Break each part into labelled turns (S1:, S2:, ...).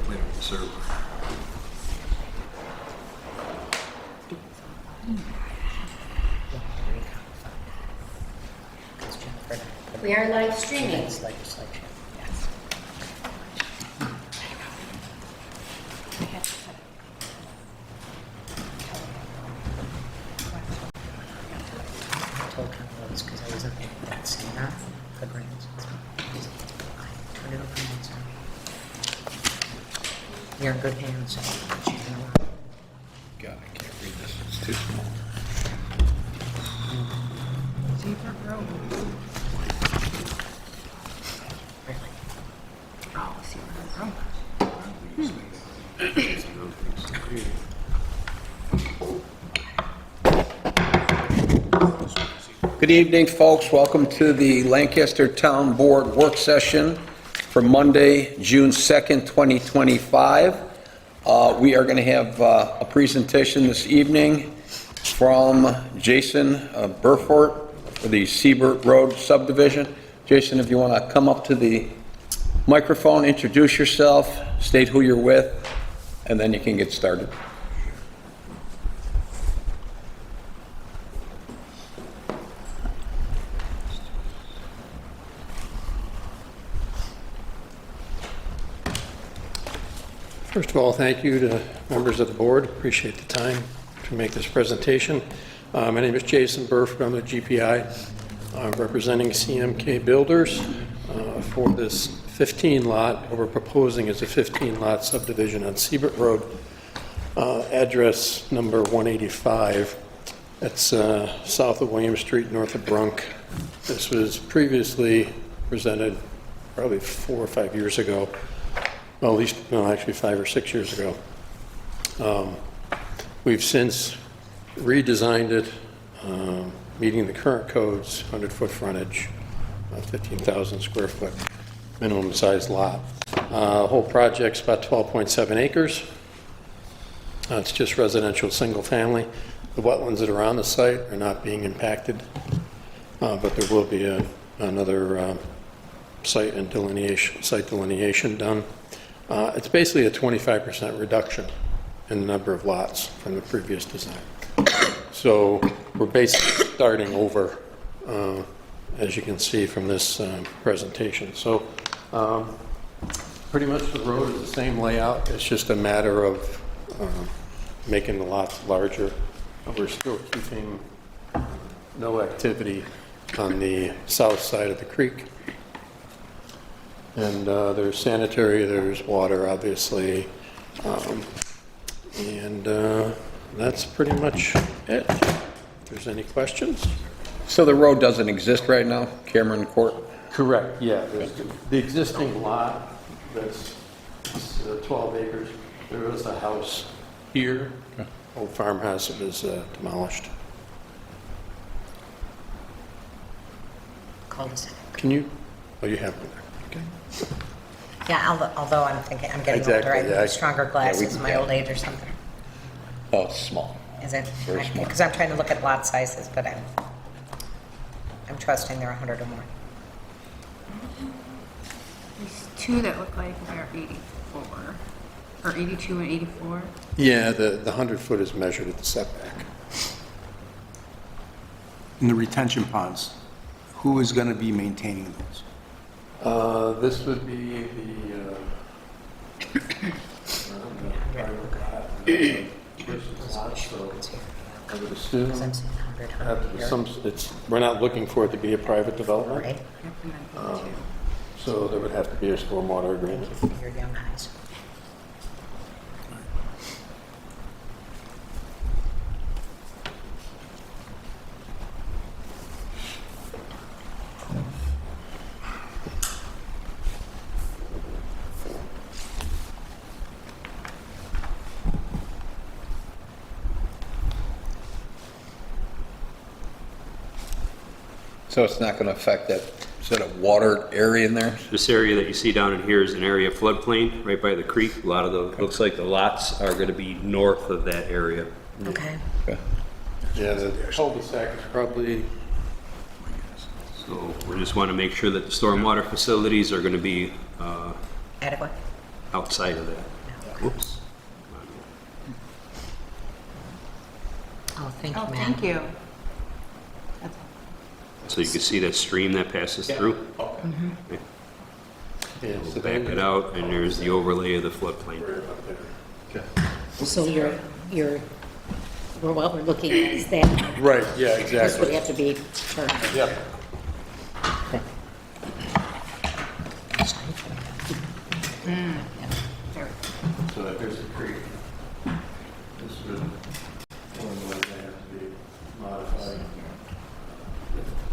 S1: plan of the server.
S2: We are live streaming.
S3: Tonight's legislature, yes. I told Tom Rhodes because I wasn't there that seminar for grants. Turn it over to me, son. You're in good hands. She's gonna run.
S1: God, I can't read this. It's too small.
S3: Really?
S4: Oh, see where
S1: Good evening, folks. Welcome to the Lancaster Town Board work session for Monday, June 2nd, 2025. We are going to have a presentation this evening from Jason Burford for the Siebert Road subdivision. Jason, if you want to come up to the microphone, introduce yourself, state who you're with, and then you can get started.
S5: First of all, thank you to members of the board. Appreciate the time to make this presentation. My name is Jason Burford. I'm a GPI representing CMK Builders for this 15-lot. What we're proposing is a 15-lot subdivision on Siebert Road, address number 185. That's south of William Street, north of Brunk. This was previously presented probably 4 or 5 years ago. Well, at least, no, actually 5 or 6 years ago. We've since redesigned it, meeting the current codes, 100-foot frontage, 15,000 square foot minimum size lot. The whole project's about 12.7 acres. It's just residential single family. The wetlands that are on the site are not being impacted, but there will be another site delineation done. It's basically a 25% reduction in the number of lots from the previous design. So we're basically starting over, as you can see from this presentation. So pretty much the road is the same layout. It's just a matter of making the lots larger. We're still keeping no activity on the south side of the creek. And there's sanitary, there's water, obviously, and that's pretty much it. If there's any questions?
S1: So the road doesn't exist right now, Cameron Court?
S5: Correct, yeah. There's the existing lot, that's 12 acres. There was a house here, old farmhouse that was demolished.
S3: Cul-de-sac.
S5: Can you, oh, you have one there. Okay.
S3: Yeah, although I'm thinking, I'm getting
S5: Exactly,
S3: older, I
S5: yeah.
S3: need stronger glasses,
S1: can-
S3: my old age or something.
S1: Oh, it's small.
S3: Is it?
S1: Very small.
S3: Because I'm trying to look at lot sizes, but I'm trusting they're 100 or more.
S4: There's two that look like they're 84, or 82 and 84.
S5: Yeah, the 100-foot is measured at the setback.
S6: In the retention ponds, who is going to be maintaining those?
S5: This would be I would assume,
S3: Because I'm saying 100,
S5: have to be
S3: 100
S5: some, we're not looking for it to be a private development,
S3: right?
S4: Yep, and then 82.
S5: so there would have to be a stormwater agreement.
S3: Your young eyes.
S1: So it's not going to affect that sort of watered area in there?
S7: This area that you see down in here is an area of floodplain, right by the creek. A lot of the, looks like the lots are going to be north of that area.
S3: Okay.
S1: Okay.
S5: Yeah, the cul-de-sac is probably,
S7: So we just want to make sure that the stormwater facilities are going to be
S3: Adequate?
S7: outside of that. Whoops.
S3: Oh, thank you,
S4: Oh,
S3: ma'am.
S4: thank you.
S7: So you can see that stream that passes through.
S5: Yeah, so
S7: Back it out, and there's the overlay of the floodplain.
S3: So what we're looking at is that,
S5: Right, yeah,
S3: this would
S5: exactly.
S3: have to be turned.
S5: Yep. So that there's the creek. This would, formally have to be modified.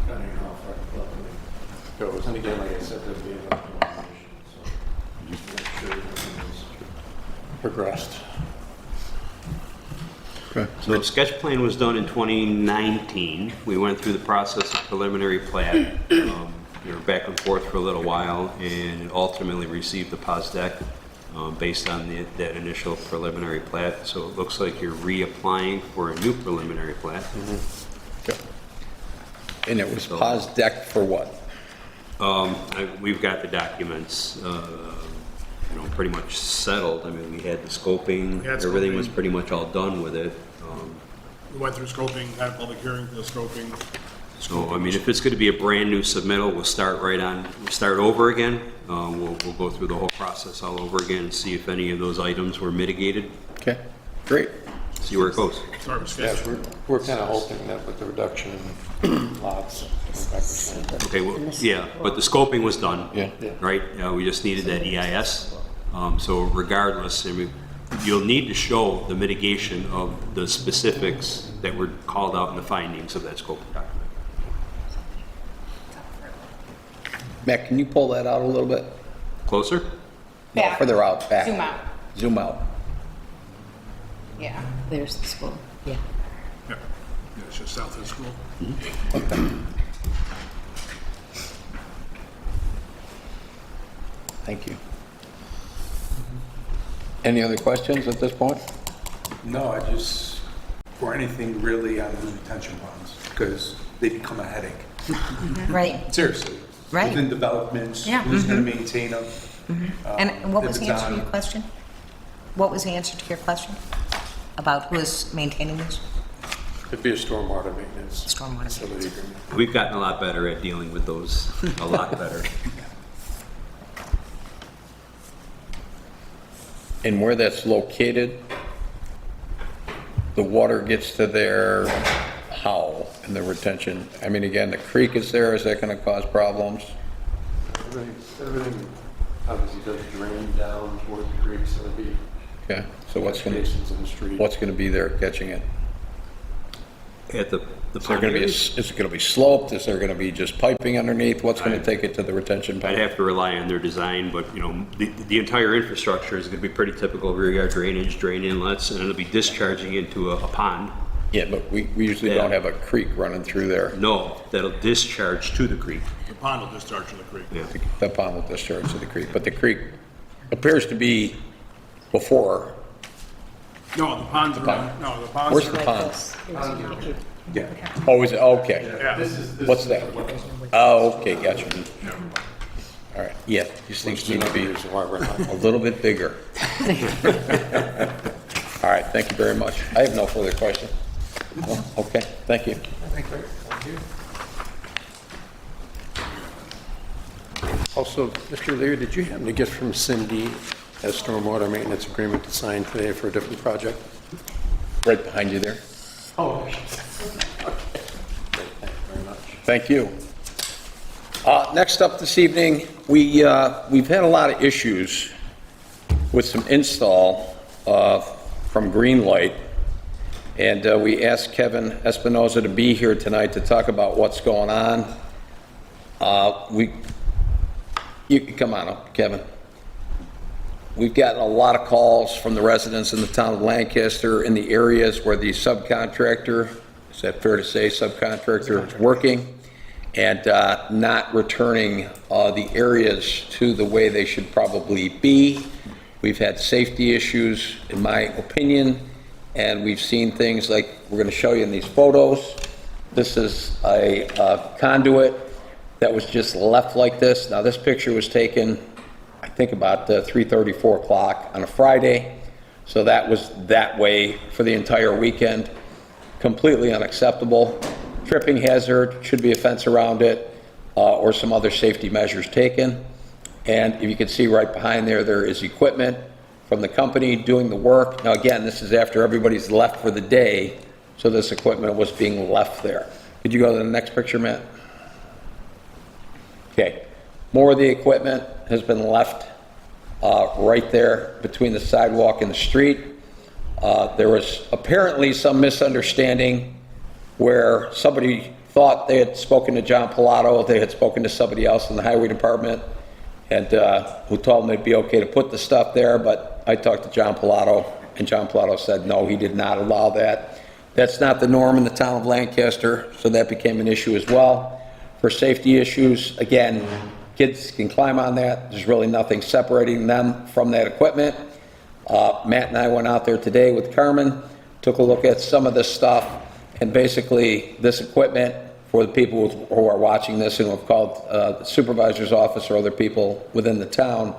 S5: Depending on how far the floodplain goes. And again, like I said, there'll be an optimization, so just make sure everything is progressed.
S7: So the sketch plan was done in 2019. We went through the process of preliminary plat. We were back and forth for a little while, and ultimately received the POSDEC based on that initial preliminary plat. So it looks like you're reapplying for a new preliminary plat.
S1: And it was pos deck for what?
S7: We've got the documents, pretty much settled. I mean, we had the scoping,
S8: We had
S7: everything
S8: scoping.
S7: was pretty much all done with it.
S8: We went through scoping, had a public hearing for the scoping.
S7: So, I mean, if it's going to be a brand-new submittal, we'll start over again. We'll go through the whole process all over again and see if any of those items were mitigated,
S1: Okay, great.
S7: see where it goes.
S8: Start with
S5: Yeah,
S8: sketch.
S5: we're kind of hoping that with the reduction in lots, 25%.
S7: Okay, well, yeah, but the scoping was done.
S1: Yeah.
S7: Right? We just needed that EIS. So regardless, I mean, you'll need to show the mitigation of the specifics that were called out in the findings of that scoping document.
S1: Matt, can you pull that out a little bit?
S7: Closer?
S1: No,
S4: Back.
S1: further out, back.
S4: Zoom out.
S1: Zoom out.
S4: Yeah.
S3: There's the school, yeah.
S8: Yeah, it's just south of the school.
S1: Thank you. Any other questions at this point?
S6: No, I just, for anything really on the retention ponds, because they become a headache.
S3: Right,
S6: Seriously.
S3: Right.
S6: Within developments,
S3: Yeah.
S6: who's going to maintain them?
S3: and what was
S6: if
S3: the
S6: it's
S3: answer to
S6: on-
S3: your question? What was the answer to your question? About who is maintaining this?
S5: It'd be a stormwater maintenance
S3: Stormwater.
S5: facility agreement.
S7: We've gotten a lot better at dealing with those, a lot better.
S1: And where that's located, the water gets to there how in the retention? I mean, again, the creek is there, is that going to cause problems?
S5: Everything obviously does drain down toward the creek, so it'd be
S1: Okay, so what's going
S5: basins in the street.
S1: to be there catching it?
S7: At the
S1: Is there
S7: pond
S1: going to be,
S7: areas,
S1: is it going to be sloped? Is there going to be just piping underneath? What's going to take it to the retention
S7: I'd
S1: pond?
S7: have to rely on their design, but, the entire infrastructure is going to be pretty typical of rear yard drainage, drain inlets, and it'll be discharging into a pond.
S1: Yeah, but we usually
S7: Yeah.
S1: don't have a creek running through there.
S7: No, that'll discharge to the creek.
S8: The pond will discharge to the creek.
S7: Yeah.
S1: The pond will discharge to the creek, but the creek appears to be before.
S8: No, the ponds are, no, the ponds
S1: Where's
S8: are.
S1: the
S3: Like
S1: pond?
S3: this. There's a picture.
S6: Yeah.
S1: Oh, is it, okay.
S8: Yeah,
S1: What's that? Oh, okay, gotcha. All right, yeah, these things need to be
S5: Reason why we're not.
S1: a little bit bigger. All right, thank you very much. I have no further questions. Well, okay, thank you.
S5: Also, Mr. Lear, did you happen to get from Cindy a stormwater maintenance agreement to sign today for a different project?
S1: Right behind you there.
S5: Oh. Thank you very much.
S1: Thank you. Next up this evening, we've had a lot of issues with some install from Greenlight, and we asked Kevin Espinoza to be here tonight to talk about what's going on. You come on up, Kevin. We've gotten a lot of calls from the residents in the town of Lancaster in the areas where the subcontractor, is that fair to say, subcontractor is working, and not returning the areas to the way they should probably be. We've had safety issues, in my opinion, and we've seen things like we're going to show you in these photos. This is a conduit that was just left like this. Now, this picture was taken, I think about 3:30, 4 o'clock on a Friday. So that was that way for the entire weekend. Completely unacceptable. Tripping hazard, should be a fence around it, or some other safety measures taken. And if you can see right behind there, there is equipment from the company doing the work. Now again, this is after everybody's left for the day, so this equipment was being left there. Could you go to the next picture, Matt? Okay, more of the equipment has been left right there between the sidewalk and the street. There was apparently some misunderstanding where somebody thought they had spoken to John Pilato, they had spoken to somebody else in the highway department, and who told them it'd be okay to put the stuff there, but I talked to John Pilato, and John Pilato said no, he did not allow that. That's not the norm in the town of Lancaster, so that became an issue as well. For safety issues, again, kids can climb on that. There's really nothing separating them from that equipment. Matt and I went out there today with Carmen, took a look at some of this stuff, and basically this equipment, for the people who are watching this and who have called the supervisor's office or other people within the town,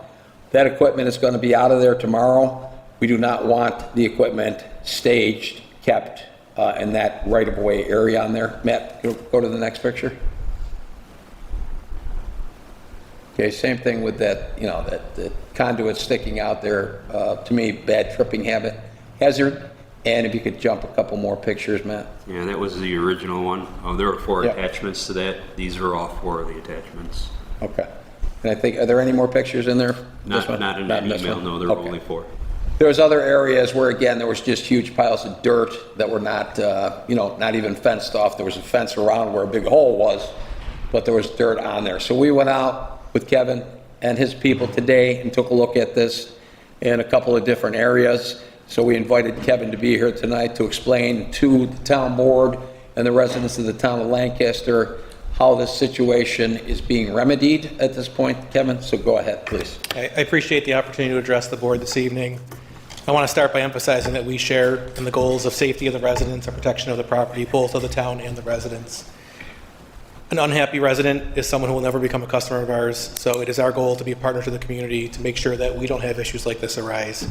S1: that equipment is going to be out of there tomorrow. We do not want the equipment staged, kept in that right-of-way area on there. Matt, go to the next picture. Okay, same thing with that, you know, that conduit sticking out there, to me, bad tripping hazard. And if you could jump a couple more pictures, Matt.
S7: Yeah, that was the original one. There were 4
S1: Yeah.
S7: attachments to that. These are all 4 of the attachments.
S1: Okay. And I think, are there any more pictures in there? This
S7: Not,
S1: one?
S7: not in that
S1: this
S7: email,
S1: one?
S7: no, there were
S1: Okay.
S7: only 4.
S1: There was other areas where, again, there was just huge piles of dirt that were not, you know, not even fenced off. There was a fence around where a big hole was, but there was dirt on there. So we went out with Kevin and his people today and took a look at this in a couple of different areas. So we invited Kevin to be here tonight to explain to the town board and the residents of the town of Lancaster how this situation is being remedied at this point. Kevin, so go ahead, please.
S9: I appreciate the opportunity to address the board this evening. I want to start by emphasizing that we share in the goals of safety of the residents and protection of the property, both of the town and the residents. An unhappy resident is someone who will never become a customer of ours, so it is our goal to be a partner to the community to make sure that we don't have issues like this arise.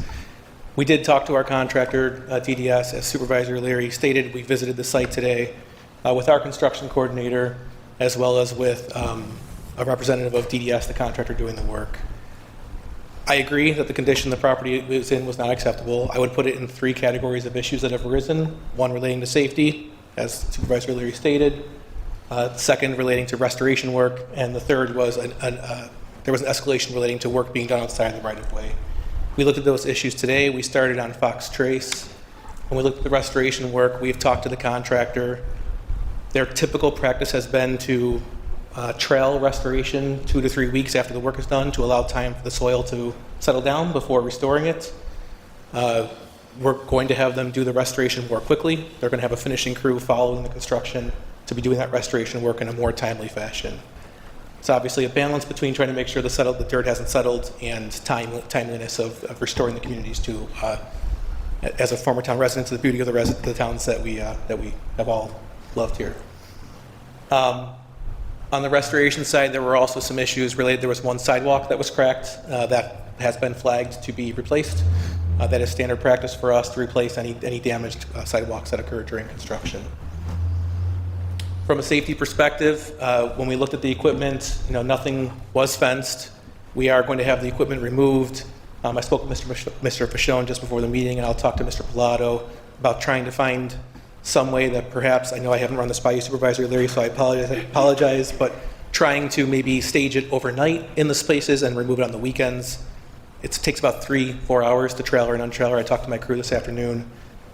S9: We did talk to our contractor, DDS, as Supervisor Leary stated. We visited the site today with our construction coordinator, as well as with a representative of DDS, the contractor doing the work. I agree that the condition the property was in was not acceptable. I would put it in 3 categories of issues that have arisen. 1 relating to safety, as Supervisor Leary stated. 2nd relating to restoration work, and the 3rd was there was an escalation relating to work being done outside the right-of-way. We looked at those issues today. We started on Fox Trace. When we looked at the restoration work, we've talked to the contractor. Their typical practice has been to trail restoration 2 to 3 weeks after the work is done to allow time for the soil to settle down before restoring it. We're going to have them do the restoration more quickly. They're going to have a finishing crew following the construction to be doing that restoration work in a more timely fashion. It's obviously a balance between trying to make sure the dirt hasn't settled and timeliness of restoring the communities to, as a former town resident, to the beauty of the towns that we have all loved here. On the restoration side, there were also some issues related. There was one sidewalk that was cracked that has been flagged to be replaced. That is standard practice for us to replace any damaged sidewalks that occurred during construction. From a safety perspective, when we looked at the equipment, nothing was fenced. We are going to have the equipment removed. I spoke with Mr. Fashone just before the meeting, and I'll talk to Mr. Pilato about trying to find some way that perhaps, I know I haven't run this by you, Supervisor Leary, so I apologize, but trying to maybe stage it overnight in the spaces and remove it on the weekends. It takes about 3-4 hours to trailer and untrailer. I talked to my crew this afternoon,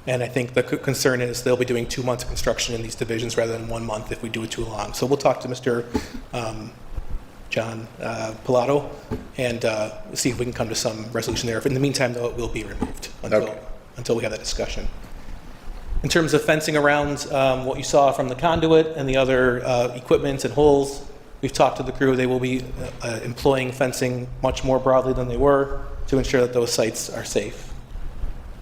S9: and I think the concern is they'll be doing 2 months of construction in these divisions rather than 1 month if we do it too long. So we'll talk to Mr. John Pilato and see if we can come to some resolution there. In the meantime, though, it will be removed until we have that discussion. In terms of fencing around what you saw from the conduit and the other equipment and holes, we've talked to the crew. They will be employing fencing much more broadly than they were to ensure that those sites are safe.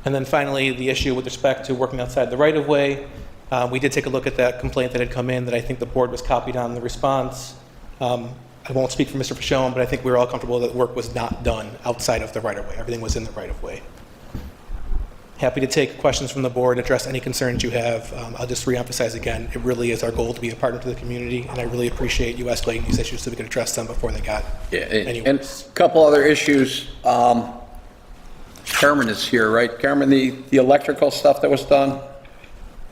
S9: And then finally, the issue with respect to working outside the right-of-way. We did take a look at that complaint that had come in that I think the board was copied on the response. I won't speak for Mr. Pichon, but I think we were all comfortable that work was not done outside of the right-of-way. Everything was in the right-of-way. Happy to take questions from the board, address any concerns you have. I'll just reemphasize again, it really is our goal to be a partner to the community, and I really appreciate you escalating these issues so we can address them before they got
S1: Yeah,
S9: any
S1: and
S9: worse.
S1: a couple other issues. Carmen is here, right? Carmen, the electrical stuff that was done,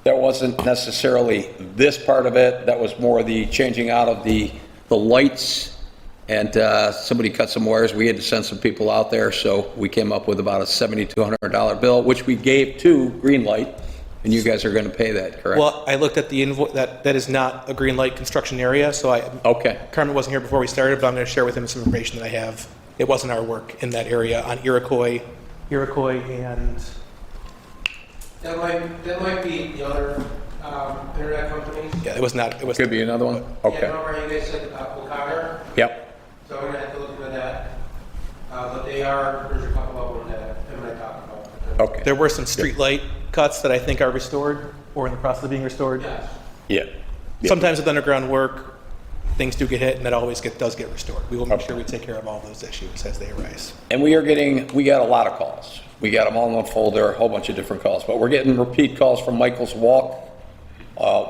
S1: that wasn't necessarily this part of it, that was more the changing out of the lights, and somebody cut some wires. We had to send some people out there, so we came up with about a $7,200 bill, which we gave to Greenlight, and you guys are going to pay that, correct?
S9: Well, I looked at the invoice, that is not a green light construction area, so
S1: Okay.
S9: Carmen wasn't here before we started, but I'm going to share with him some information that I have. It wasn't our work in that area on Iroquois and,
S10: That might be the other internet companies.
S9: yeah, it was not, it was,
S1: Could be another one?
S10: Yeah,
S1: Okay.
S10: remember you guys said O'Connor?
S1: Yep.
S10: So we're gonna have to look into that. But there's a couple of them that I might talk about.
S1: Okay.
S9: there were some street light cuts that I think are restored or in the process of being restored.
S10: Yes.
S1: Yeah. Yeah.
S9: Sometimes with underground work, things do get hit, and that always does get restored. We will make sure we take care of all those issues as they arise.
S1: And we got a lot of calls. We got them all in one folder, a whole bunch of different calls, but we're getting repeat calls from Michael's Walk.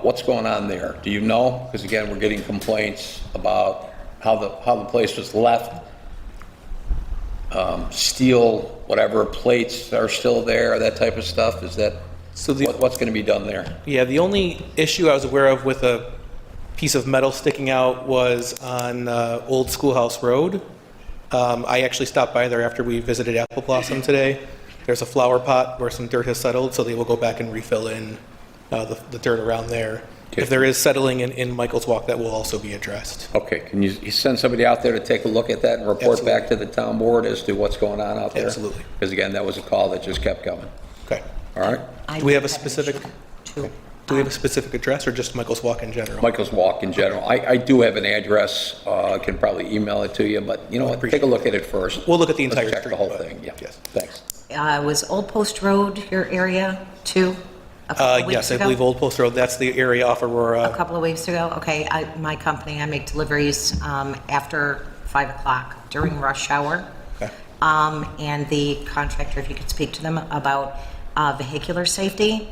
S1: What's going on there? Do you know? Because again, we're getting complaints about how the place was left. Steel, whatever, plates are still there, that type of stuff. Is that,
S9: So
S1: what's going to be done there?
S9: Yeah, the only issue I was aware of with a piece of metal sticking out was on Old Schoolhouse Road. I actually stopped by there after we visited Apple Blossom today. There's a flower pot where some dirt has settled, so they will go back and refill in the dirt around there.
S1: Okay.
S9: If there is settling in Michael's Walk, that will also be addressed.
S1: Okay, can you send somebody out there to take a look at that and report
S9: Absolutely.
S1: back to the town board as to what's going on out there?
S9: Absolutely.
S1: Because again, that was a call that just kept coming.
S9: Okay.
S1: All right?
S9: Do we have a specific, do we have a specific address or just Michael's Walk in general?
S1: Michael's Walk in general. I do have an address. I can probably email it to you, but you know what? Take a look at it first.
S9: We'll look at the
S1: Let's
S9: entire
S1: check
S9: street,
S1: the whole
S9: but-
S1: thing, yeah.
S9: yes.
S1: Thanks.
S2: Was Old Post Road your area too? A couple of weeks
S9: Yes, I
S2: ago?
S9: believe Old Post Road, that's the area off Aurora.
S2: A couple of weeks ago? Okay, my company, I make deliveries after 5 o'clock during rush hour.
S9: Okay.
S2: And the contractor, if you could speak to them about vehicular safety.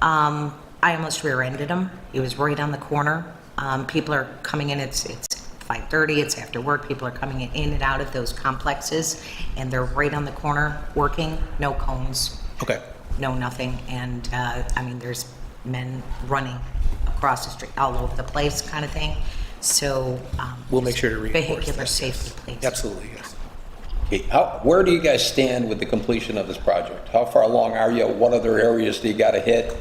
S2: I almost rear-ended him. He was right on the corner. People are coming in, it's 5:30, it's after work. People are coming in and out of those complexes, and they're right on the corner working, no cones,
S9: Okay.
S2: no nothing. And, I mean, there's men running across the street all over the place kind of thing. So.
S9: We'll make sure to reinforce
S2: Vehicular
S9: that,
S2: safety,
S9: yes.
S2: please.
S9: Absolutely, yes.
S1: Okay, where do you guys stand with the completion of this project? How far along are you? What other areas do you got to hit?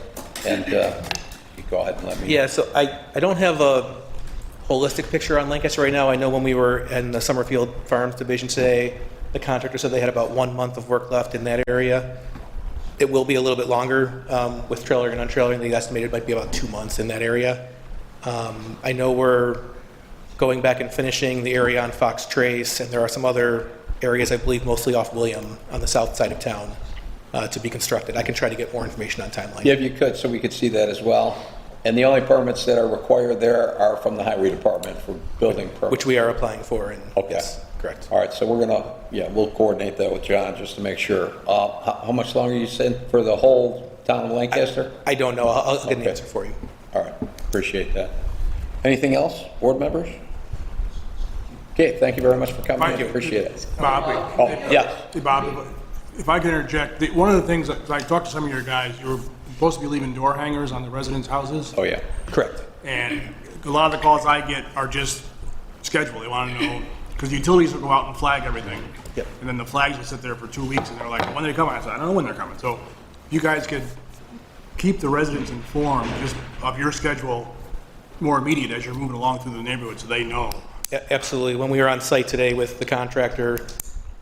S1: And you go ahead and let me.
S9: Yeah, so I don't have a holistic picture on Lancaster right now. I know when we were in the Summerfield Farms Division today, the contractor said they had about 1 month of work left in that area. It will be a little bit longer with trailering and untrailering. They estimated it might be about 2 months in that area. I know we're going back and finishing the area on Fox Trace, and there are some other areas, I believe mostly off William, on the south side of town, to be constructed. I can try to get more information on timeline.
S1: Yeah, if you could, so we could see that as well. And the only permits that are required there are from the highway department for building permits.
S9: Which we are applying for, and
S1: Okay.
S9: yes, correct.
S1: All right, so we're gonna, we'll coordinate that with John just to make sure. How much longer you said for the whole town of Lancaster?
S9: I don't know. I'll get an
S1: Okay.
S9: answer for you.
S1: All right, appreciate that. Anything else, board members? Okay, thank you very much for coming.
S8: Thank you.
S1: Appreciate it.
S8: Bob,
S1: Oh, yes.
S8: hey, Bob, if I can interject, one of the things, that I talked to some of your guys, you were supposed to be leaving door hangers on the residents' houses.
S1: Oh, yeah.
S9: Correct.
S8: And a lot of the calls I get are just schedule. They want to know, because utilities will go out and flag everything.
S9: Yep.
S8: And then the flags will sit there for 2 weeks, and they're like, when are they coming? I said, I don't know when they're coming. So you guys could keep the residents informed just of your schedule more immediate as you're moving along through the neighborhood, so they know.
S9: Absolutely. When we were on site today with the contractor,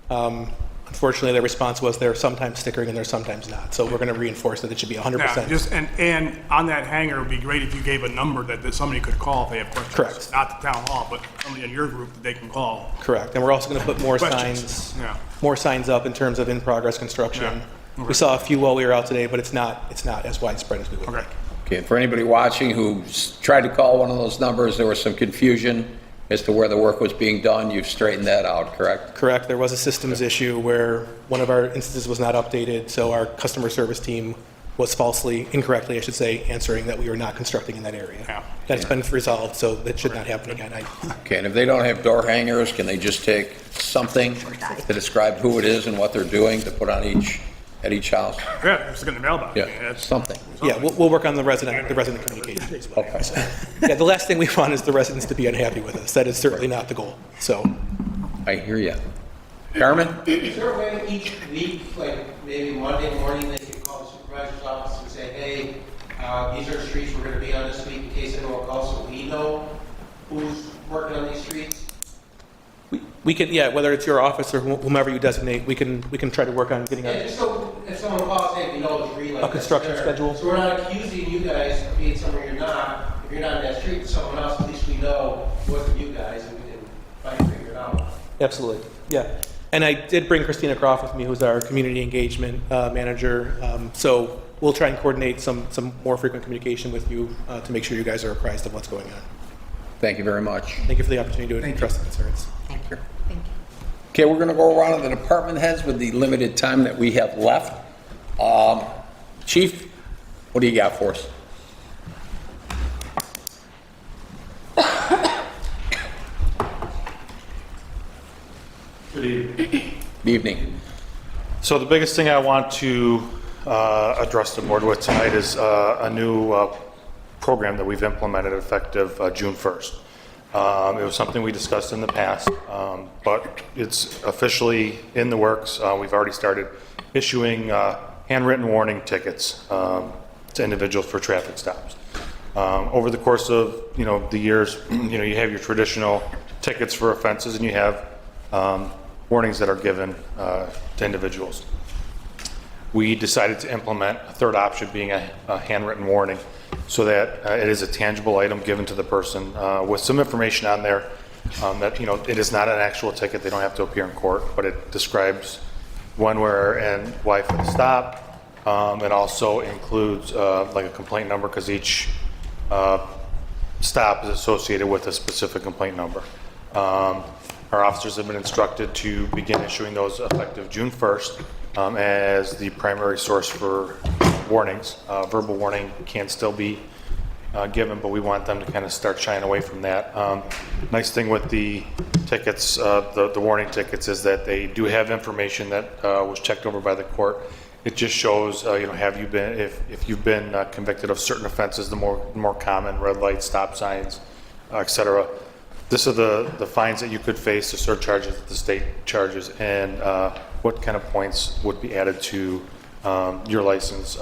S9: unfortunately, their response was they're sometimes stickering and they're sometimes not. So we're going to reinforce that it should be 100%.
S8: Yeah, just, and on that hanger, it would be great if you gave a number that somebody could call if they have questions.
S9: Correct.
S8: Not the town hall, but somebody in your group that they can call.
S9: Correct. And we're also going to put more
S8: Questions.
S9: signs,
S8: Yeah.
S9: more signs up in terms of in-progress construction.
S8: Yeah.
S9: We saw a few while we were out today, but it's not as widespread as we would
S8: Okay.
S9: like.
S1: Okay, and for anybody watching who's tried to call one of those numbers, there was some confusion. as to where the work was being done. You've straightened that out, correct?
S9: Correct. There was a systems issue where one of our instances was not updated, so our customer service team was incorrectly, I should say, answering that we were not constructing in that area.
S8: Yeah.
S9: That's been resolved, so that should not happen again.
S1: Okay, and if they don't have door hangers, can they just take something to describe who it is and what they're doing to put on at each house?
S8: Yeah, they're just getting the mailbox. I mean,
S1: Yeah,
S8: that's-
S1: something.
S9: Yeah, we'll work on the resident communication as well.
S1: Okay.
S9: Yeah, the last thing we want is the residents to be unhappy with us. That is certainly not the goal, so.
S1: I hear you. Carmen?
S10: Is there a way each week, like maybe Monday morning, they could call the supervisor's office and say, hey, these are the streets we're gonna be on this week in case anyone calls, so we know who's working on these streets?
S9: We can, yeah, whether it's your office or whomever you designate, we can try to work on getting
S10: Yeah,
S9: a,
S10: just so if someone calls, hey, we know the street like
S9: A
S10: this,
S9: construction
S10: there.
S9: schedule?
S10: So we're not accusing you guys of being somewhere you're not. If you're not in that street with someone else, at least we know it wasn't you guys and we can try to figure it out.
S9: absolutely, yeah. And I did bring Christina Croft with me, who's our community engagement manager. So we'll try and coordinate some more frequent communication with you to make sure you guys are apprised of what's going on.
S1: Thank you very much.
S9: Thank you for the opportunity to address the concerns.
S2: Thank you.
S1: Okay, we're going to go around to the department heads with the limited time that we have left. Chief, what do you got for us?
S11: Good evening.
S1: Good evening.
S11: So the biggest thing I want to address the board with tonight is a new program that we've implemented effective June 1st. It was something we discussed in the past, but it's officially in the works. We've already started issuing handwritten warning tickets to individuals for traffic stops. Over the course of the years, you have your traditional tickets for offenses, and you have warnings that are given to individuals. We decided to implement a third option, being a handwritten warning, so that it is a tangible item given to the person with some information on there that it is not an actual ticket. They don't have to appear in court, but it describes when, where, and why for the stop. It also includes like a complaint number, because each stop is associated with a specific complaint number. Our officers have been instructed to begin issuing those effective June 1st as the primary source for warnings. Verbal warning can still be given, but we want them to kind of start shying away from that. Nice thing with the tickets, the warning tickets, is that they do have information that was checked over by the court. It just shows, have you been, if you've been convicted of certain offenses, the more common, red lights, stop signs, et cetera. This are the fines that you could face, the surcharges that the state charges, and what kind of points would be added to your license,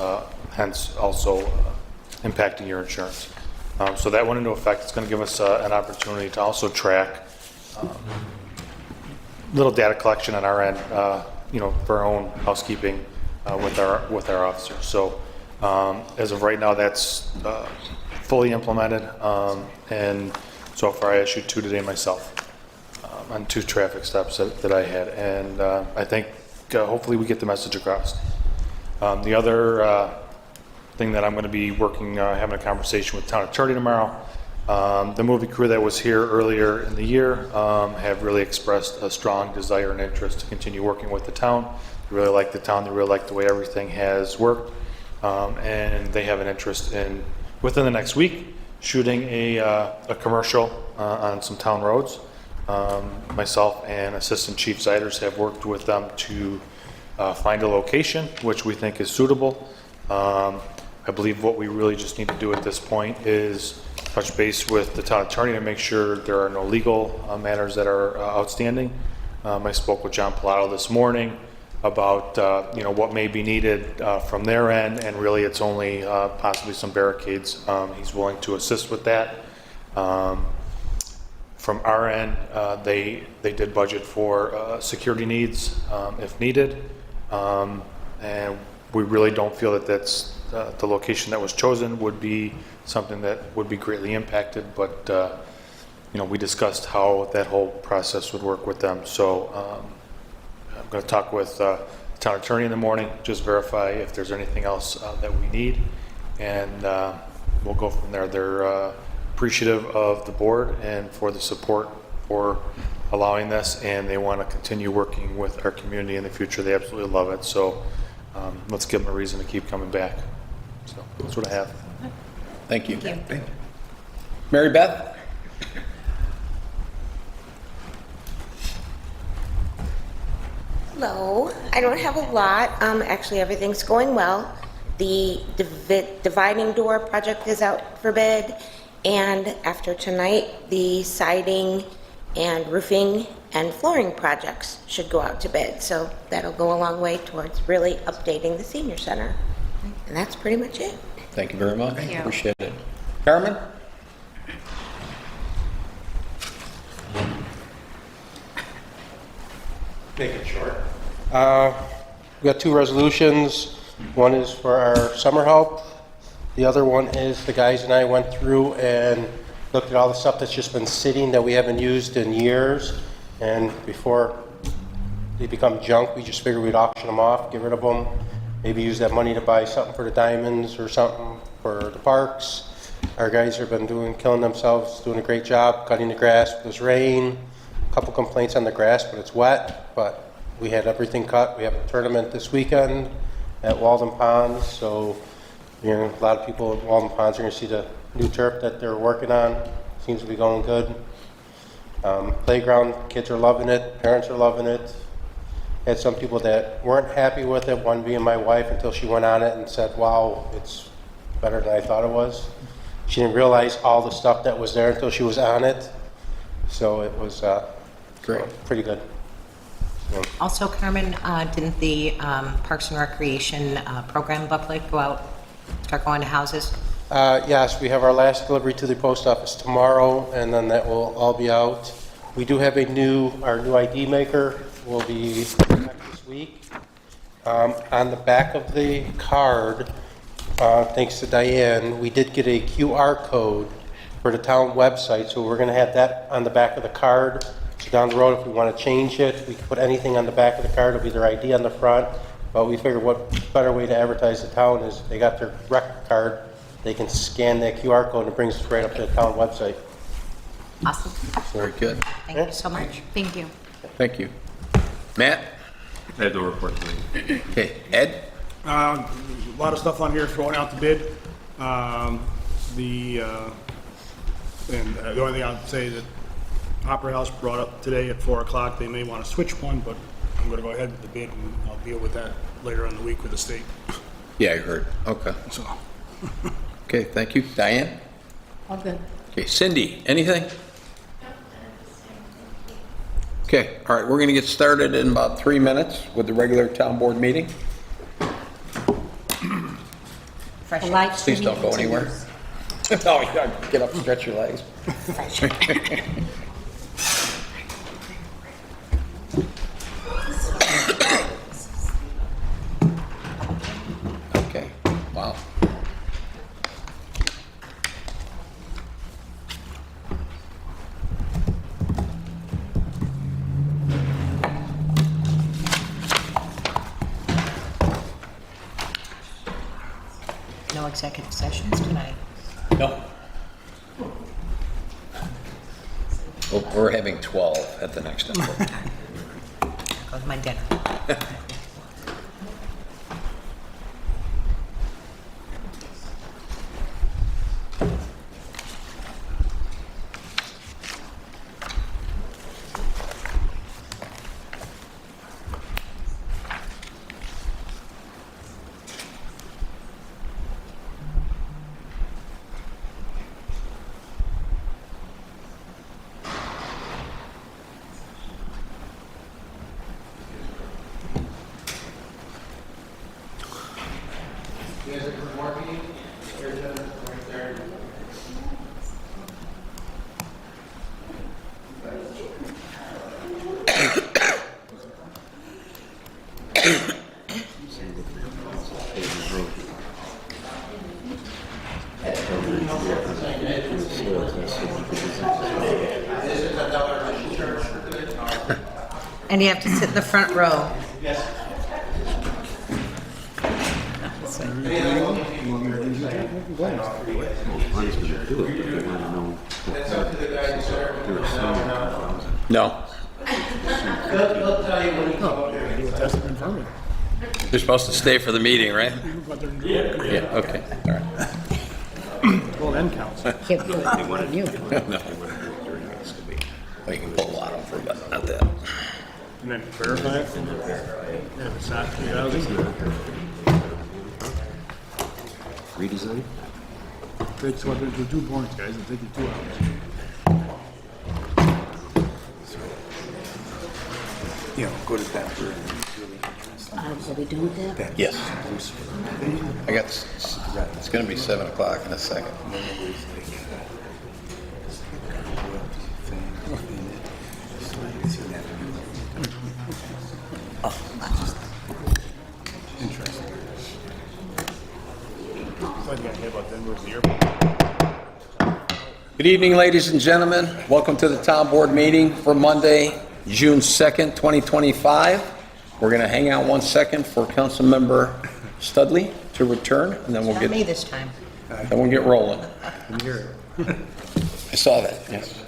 S11: hence also impacting your insurance. So that went into effect. It's going to give us an opportunity to also track little data collection on our end, for our own housekeeping with our officers. So as of right now, that's fully implemented, and so far I issued 2 today myself on 2 traffic stops that I had, and I think hopefully we get the message across. The other thing that I'm going to be working, having a conversation with town attorney tomorrow. The movie crew that was here earlier in the year have really expressed a strong desire and interest to continue working with the town. They really like the town. They really like the way everything has worked, and they have an interest in, within the next week, shooting a commercial on some town roads. Myself and Assistant Chief Siders have worked with them to find a location which we think is suitable. I believe what we really just need to do at this point is touch base with the town attorney to make sure there are no legal matters that are outstanding. I spoke with John Pilato this morning about what may be needed from their end, and really it's only possibly some barricades. He's willing to assist with that. From our end, they did budget for security needs if needed, and we really don't feel that that's the location that was chosen would be something that would be greatly impacted, but we discussed how that whole process would work with them. So I'm going to talk with the town attorney in the morning, just verify if there's anything else that we need, and we'll go from there. They're appreciative of the board and for the support for allowing this, and they want to continue working with our community in the future. They absolutely love it. So let's give them a reason to keep coming back. So that's what I have.
S1: Thank you.
S2: Thank you.
S1: Mary Beth?
S12: Hello. I don't have a lot. Actually, everything's going well. The dividing door project is out for bid, and after tonight, the siding and roofing and flooring projects should go out to bid. So that'll go a long way towards really updating the senior center. And that's pretty much it.
S1: Thank you very much.
S4: you.
S1: Appreciate it. Carmen?
S10: Make it short. We got 2 resolutions. One is for our summer help. The other one is the guys and I went through and looked at all the stuff that's just been sitting that we haven't used in years. And before they become junk, we just figured we'd auction them off, get rid of them, maybe use that money to buy something for the diamonds or something for the parks. Our guys have been killing themselves, doing a great job cutting the grass with this rain. A couple complaints on the grass, but it's wet. But we had everything cut. We have a tournament this weekend at Walden Ponds, so a lot of people at Walden Ponds are going to see the new turf that they're working on. Seems to be going good. Playground, kids are loving it. Parents are loving it. Had some people that weren't happy with it, one being my wife, until she went on it and said, wow, it's better than I thought it was. She didn't realize all the stuff that was there until she was on it. So it was
S1: Great.
S10: Pretty good.
S2: Also, Carmen, didn't the Parks and Recreation program booklet go out, start going to houses?
S10: Yes, we have our last delivery to the post office tomorrow, and then that will all be out. We do have our new ID maker will be next this week. On the back of the card, thanks to Diane, we did get a QR code for the town website, so we're going to have that on the back of the card. So down the road, if we want to change it, we can put anything on the back of the card. It'll be their ID on the front. But we figured what better way to advertise the town is they got their rec card. They can scan that QR code and it brings us right up to the town website.
S2: Awesome.
S1: Very good.
S2: Thank you so much.
S4: Thank you.
S1: Thank you. Matt?
S7: I have no report tonight.
S1: Okay. Ed?
S8: A lot of stuff on here going out to bid. The only thing I'll say that Opera House brought up today at 4 o'clock, they may want to switch one, but I'm going to go ahead with the bid and I'll deal with that later in the week with the state.
S1: Yeah, I heard. Okay.
S8: So,
S1: Okay, thank you. Diane?
S3: All good.
S1: Okay, Cindy, anything? Okay, all right, we're going to get started in about 3 minutes with the regular town board meeting.
S2: Fresh.
S1: Please don't go anywhere. No, you gotta get up and stretch your legs. Okay, wow.
S2: No executive sessions tonight.
S1: No. Well, we're having 12 at the next one.
S2: There goes my dinner.
S10: You guys are for more meeting? There's a right there.
S2: And you have to sit in the front row.
S7: Well, Lonnie's gonna do it, but they wanna know
S10: That's up to the guidance center.
S1: No.
S10: They'll tell you when you come up there.
S1: You're supposed to stay for the meeting, right? Yeah, okay, all right.
S8: Well, then counts.
S3: Can't do it on you.
S1: No. We can pull a lot over, but not that.
S8: And then verify it. Yeah, it's not 3,000.
S7: Redesign?
S8: Takes what, there's 2 points, guys, it'll take you 2 hours.
S6: You know, go to Denver and really
S3: Are we done with that?
S1: Yes. I got, it's gonna be 7 o'clock in a second. Good evening, ladies and gentlemen. Welcome to the town board meeting for Monday, June 2nd, 2025. We're going to hang out 1 second for Councilmember Studley to return, and then we'll
S2: Not me
S1: get,
S2: this time.
S1: then we'll get rolling. I saw that, yes.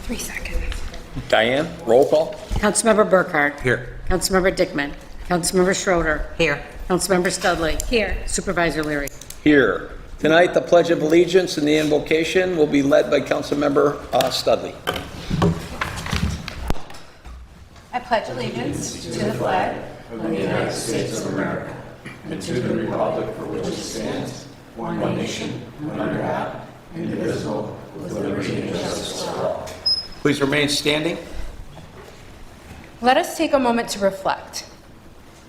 S4: 3 seconds.
S1: Diane, roll call?
S3: Councilmember Burkhart.
S6: Here.
S3: Councilmember Dickman. Councilmember Schroeder.
S2: Here.
S3: Councilmember Studley. Here. Supervisor Leary.
S1: Here. Tonight, the Pledge of Allegiance and the invocation will be led by Councilmember Studley.
S4: I pledge allegiance to the flag of the United States of America and to the republic for which it stands, one nation, under God, indivisible, with liberty and justice for all.
S1: Please remain standing.
S4: Let us take a moment to reflect.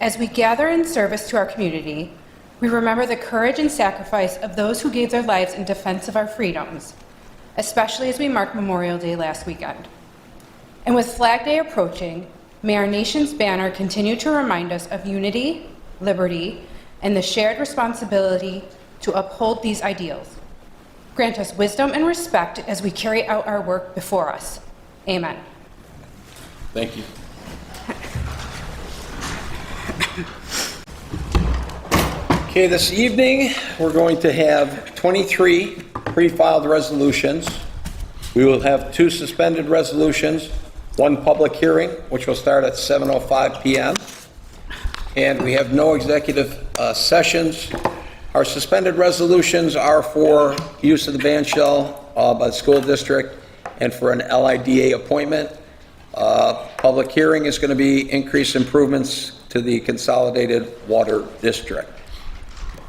S4: As we gather in service to our community, we remember the courage and sacrifice of those who gave their lives in defense of our freedoms, especially as we mark Memorial Day last weekend. And with Flag Day approaching, may our nation's banner continue to remind us of unity, liberty, and the shared responsibility to uphold these ideals. Grant us wisdom and respect as we carry out our work before us. Amen.
S1: Thank you. Okay, this evening, we're going to have 23 pre-filed resolutions. We will have 2 suspended resolutions, 1 public hearing, which will start at 7:05 p.m. And we have no executive sessions. Our suspended resolutions are for use of the band shell by the school district and for an LIDA appointment. Public hearing is going to be increased improvements to the consolidated water district.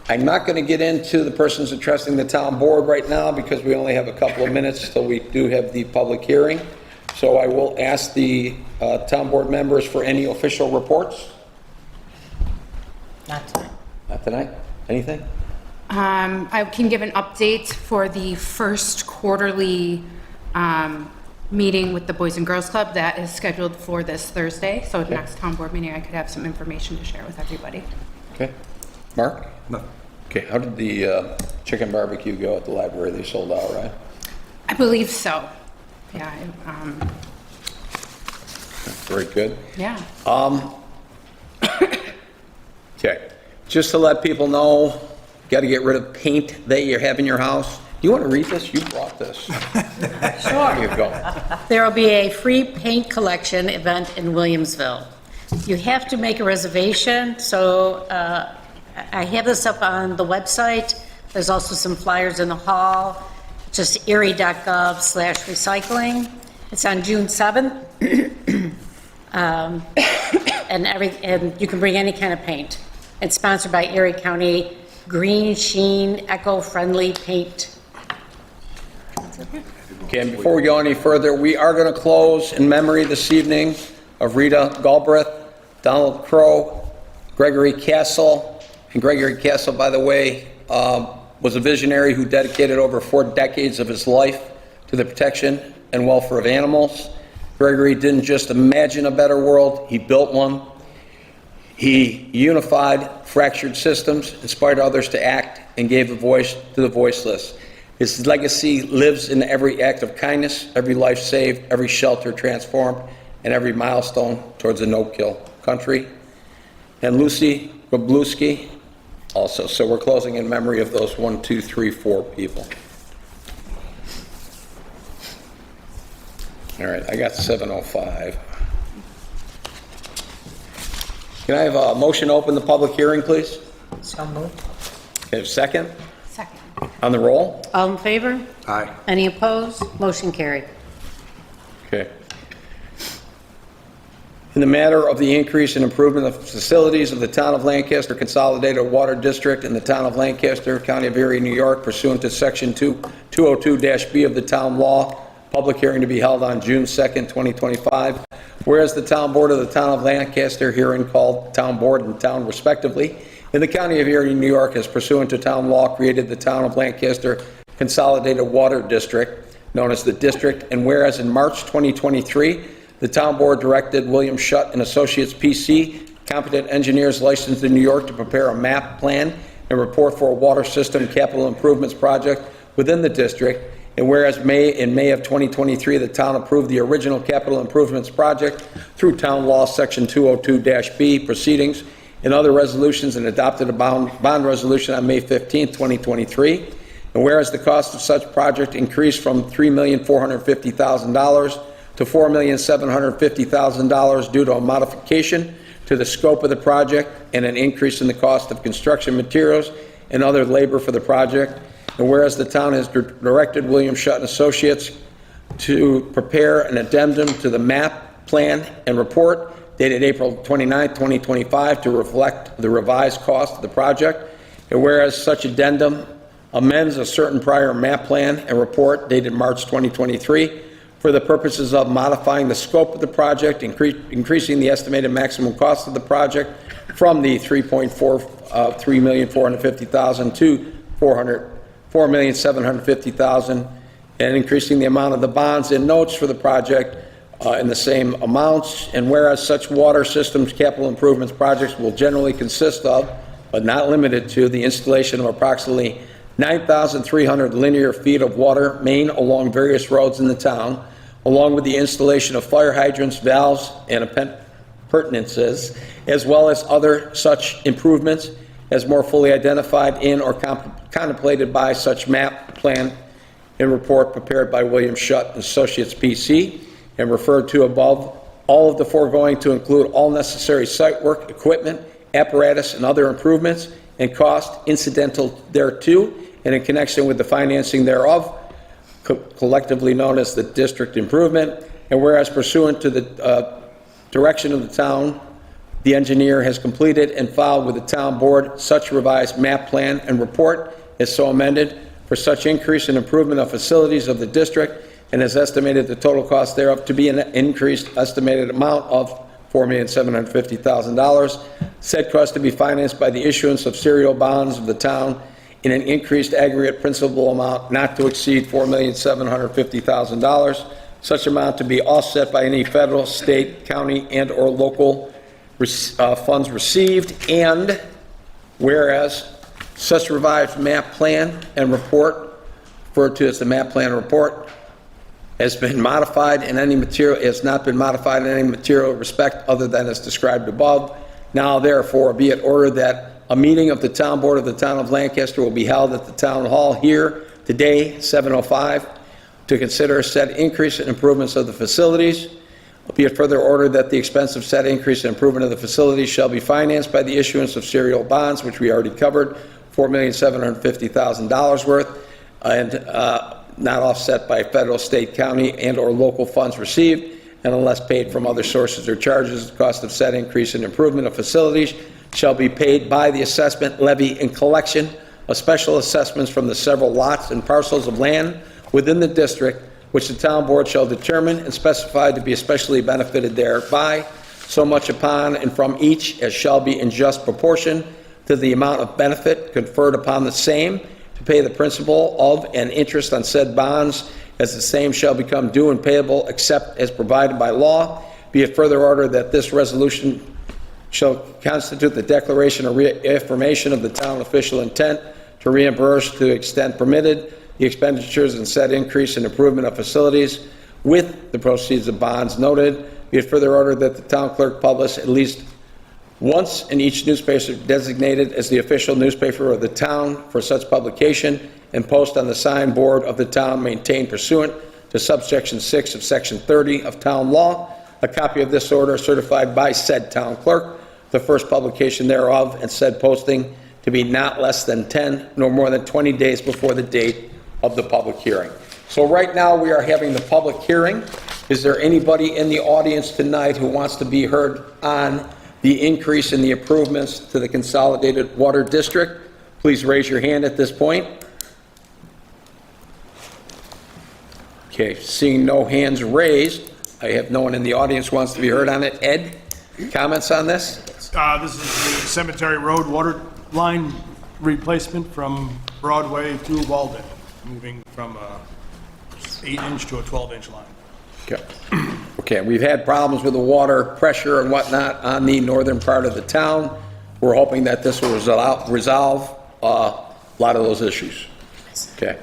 S1: I'm not going to get into the persons addressing the town board right now because we only have a couple of minutes till we do have the public hearing. So I will ask the town board members for any official reports.
S2: Not tonight.
S1: Not tonight? Anything?
S4: I can give an update for the first quarterly meeting with the Boys and Girls Club that is scheduled for this Thursday. So at the next town board meeting, I could have some information to share with everybody.
S1: Okay. Mark?
S6: No.
S1: Okay, how did the chicken barbecue go at the library? They sold out, right?
S4: I believe so. Yeah.
S1: Very good.
S4: Yeah.
S1: Okay, just to let people know, you got to get rid of paint that you have in your house. You want to read this? You brought this. Sure. Here you go.
S3: There will be a free paint collection event in Williamsville. You have to make a reservation, so I have this up on the website. There's also some flyers in the hall, just erie.gov/recycling. It's on June 7th. And you can bring any kind of paint. It's sponsored by Erie County Green Sheen Eco-Friendly Paint.
S1: Okay, and before we go any further, we are going to close in memory this evening of Rita Galbraith, Donald Crow, Gregory Castle. And Gregory Castle, by the way, was a visionary who dedicated over 4 decades of his life to the protection and welfare of animals. Gregory didn't just imagine a better world, he built one. He unified fractured systems, inspired others to act, and gave a voice to the voiceless. His legacy lives in every act of kindness, every life saved, every shelter transformed, and every milestone towards a no-kill country. And Lucy Grabowski, also. So we're closing in memory of those 1, 2, 3, 4 people. All right, I got 7:05. Can I have a motion to open the public hearing, please?
S2: So moved.
S1: Okay, second?
S4: Second.
S1: On the roll?
S3: All in favor?
S6: Aye.
S3: Any opposed? Motion carried.
S1: Okay. In the matter of the increase and improvement of facilities of the Town of Lancaster Consolidated Water District in the Town of Lancaster, County of Erie, New York, pursuant to Section 202-B of the Town Law, public hearing to be held on June 2nd, 2025. Whereas the Town Board of the Town of Lancaster, herein called Town Board and Town respectively, in the County of Erie, New York, has pursuant to Town Law created the Town of Lancaster Consolidated Water District, known as the District, and whereas in March 2023, the Town Board directed William Shutt and Associates PC, competent engineers licensed in New York, to prepare a map plan and report for a water system capital improvements project within the district. And whereas in May of 2023, the town approved the original capital improvements project through Town Law Section 202-B proceedings and other resolutions, and adopted a bond resolution on May 15, 2023. And whereas the cost of such project increased from $3,450,000 to $4,750,000 due to a modification to the scope of the project and an increase in the cost of construction materials and other labor for the project. And whereas the town has directed William Shutt and Associates to prepare an addendum to the map, plan, and report dated April 29, 2025, to reflect the revised cost of the project. And whereas such addendum amends a certain prior map plan and report dated March 2023 for the purposes of modifying the scope of the project, increasing the estimated maximum cost of the project from the $3,450,000 to $4,750,000, and increasing the amount of the bonds and notes for the project in the same amounts. And whereas such water systems capital improvements projects will generally consist of, but not limited to, the installation of approximately 9,300 linear feet of water main along various roads in the town, along with the installation of fire hydrants, valves, and appurtenances, as well as other such improvements as more fully identified in or contemplated by such map, plan, and report prepared by William Shutt and Associates PC, and referred to above, all of the foregoing to include all necessary site work, equipment, apparatus, and other improvements and cost incidental thereto, and in connection with the financing thereof, collectively known as the district improvement. And whereas pursuant to the direction of the town, the engineer has completed and filed with the town board such revised map plan and report as so amended for such increase and improvement of facilities of the district, and has estimated the total cost thereof to be an increased estimated amount of $4,750,000. Said cost to be financed by the issuance of serial bonds of the town in an increased aggregate principal amount not to exceed $4,750,000. Such amount to be offset by any federal, state, county, and/or local funds received. And whereas such revised map plan and report, referred to as the map plan report, has been modified in any material, has not been modified in any material respect other than as described above. Now therefore be it ordered that a meeting of the town board of the town of Lancaster will be held at the town hall here today, 7:05, to consider said increase and improvements of the facilities. Be it further ordered that the expense of said increase and improvement of the facilities shall be financed by the issuance of serial bonds, which we already covered, $4,750,000 worth, and not offset by federal, state, county, and/or local funds received, and unless paid from other sources or charges, the cost of said increase and improvement of facilities shall be paid by the assessment, levy, and collection of special assessments from the several lots and parcels of land within the district, which the town board shall determine and specify to be especially benefited thereby, so much upon and from each as shall be in just proportion to the amount of benefit conferred upon the same, to pay the principal of and interest on said bonds as the same shall become due and payable except as provided by law. Be it further ordered that this resolution shall constitute the declaration or reaffirmation of the town official intent to reimburse to the extent permitted the expenditures and said increase and improvement of facilities with the proceeds of bonds noted. Be it further ordered that the town clerk publish at least once in each newspaper designated as the official newspaper of the town for such publication, and post on the signboard of the town maintained pursuant to subsection 6 of section 30 of town law. A copy of this order certified by said town clerk, the first publication thereof, and said posting to be not less than 10 nor more than 20 days before the date of the public hearing. So right now, we are having the public hearing. Is there anybody in the audience tonight who wants to be heard on the increase in the improvements to the Consolidated Water District? Please raise your hand at this point. Okay, seeing no hands raised, I have no one in the audience who wants to be heard on it. Ed, comments on this?
S8: This is the Cemetery Road water line replacement from Broadway to Walden, moving from a 8-inch to a 12-inch line.
S1: Okay. Okay, we've had problems with the water pressure and whatnot on the northern part of the town. We're hoping that this will resolve a lot of those issues. Okay.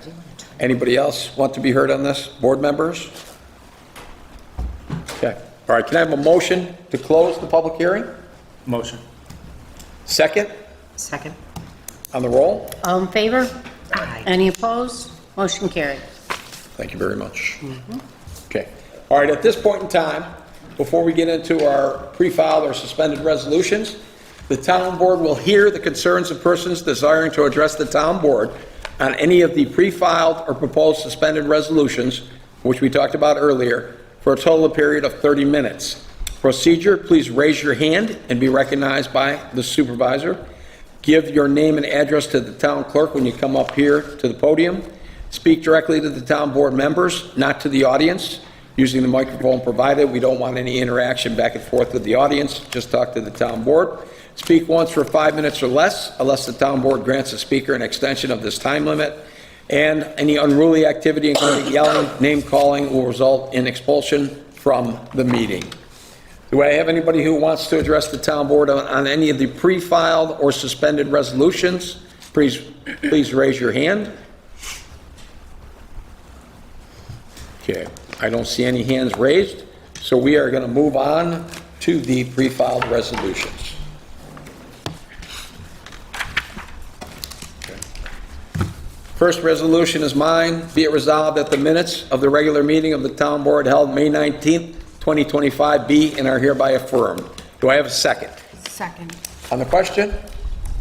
S1: Anybody else want to be heard on this? Board members? Okay. All right, can I have a motion to close the public hearing?
S6: Motion.
S1: Second,
S2: Second.
S1: on the roll?
S3: All in favor?
S2: Aye.
S3: Any opposed? Motion carried.
S1: Thank you very much. Okay. All right, at this point in time, before we get into our pre-filed or suspended resolutions, the town board will hear the concerns of persons desiring to address the town board on any of the pre-filed or proposed suspended resolutions, which we talked about earlier, for a total period of 30 minutes. Procedure, please raise your hand and be recognized by the supervisor. Give your name and address to the town clerk when you come up here to the podium. Speak directly to the town board members, not to the audience, using the microphone provided. We don't want any interaction back and forth with the audience. Just talk to the town board. Speak once for 5 minutes or less, unless the town board grants the speaker an extension of this time limit. And any unruly activity, including yelling, name-calling, will result in expulsion from the meeting. Do I have anybody who wants to address the town board on any of the pre-filed or suspended resolutions? Please raise your hand. Okay, I don't see any hands raised, so we are going to move on to the pre-filed resolutions. First resolution is mine. Be it resolved that the minutes of the regular meeting of the town board held May 19th, 2025 be and are hereby affirmed. Do I have a second?
S4: Second.
S1: On the question?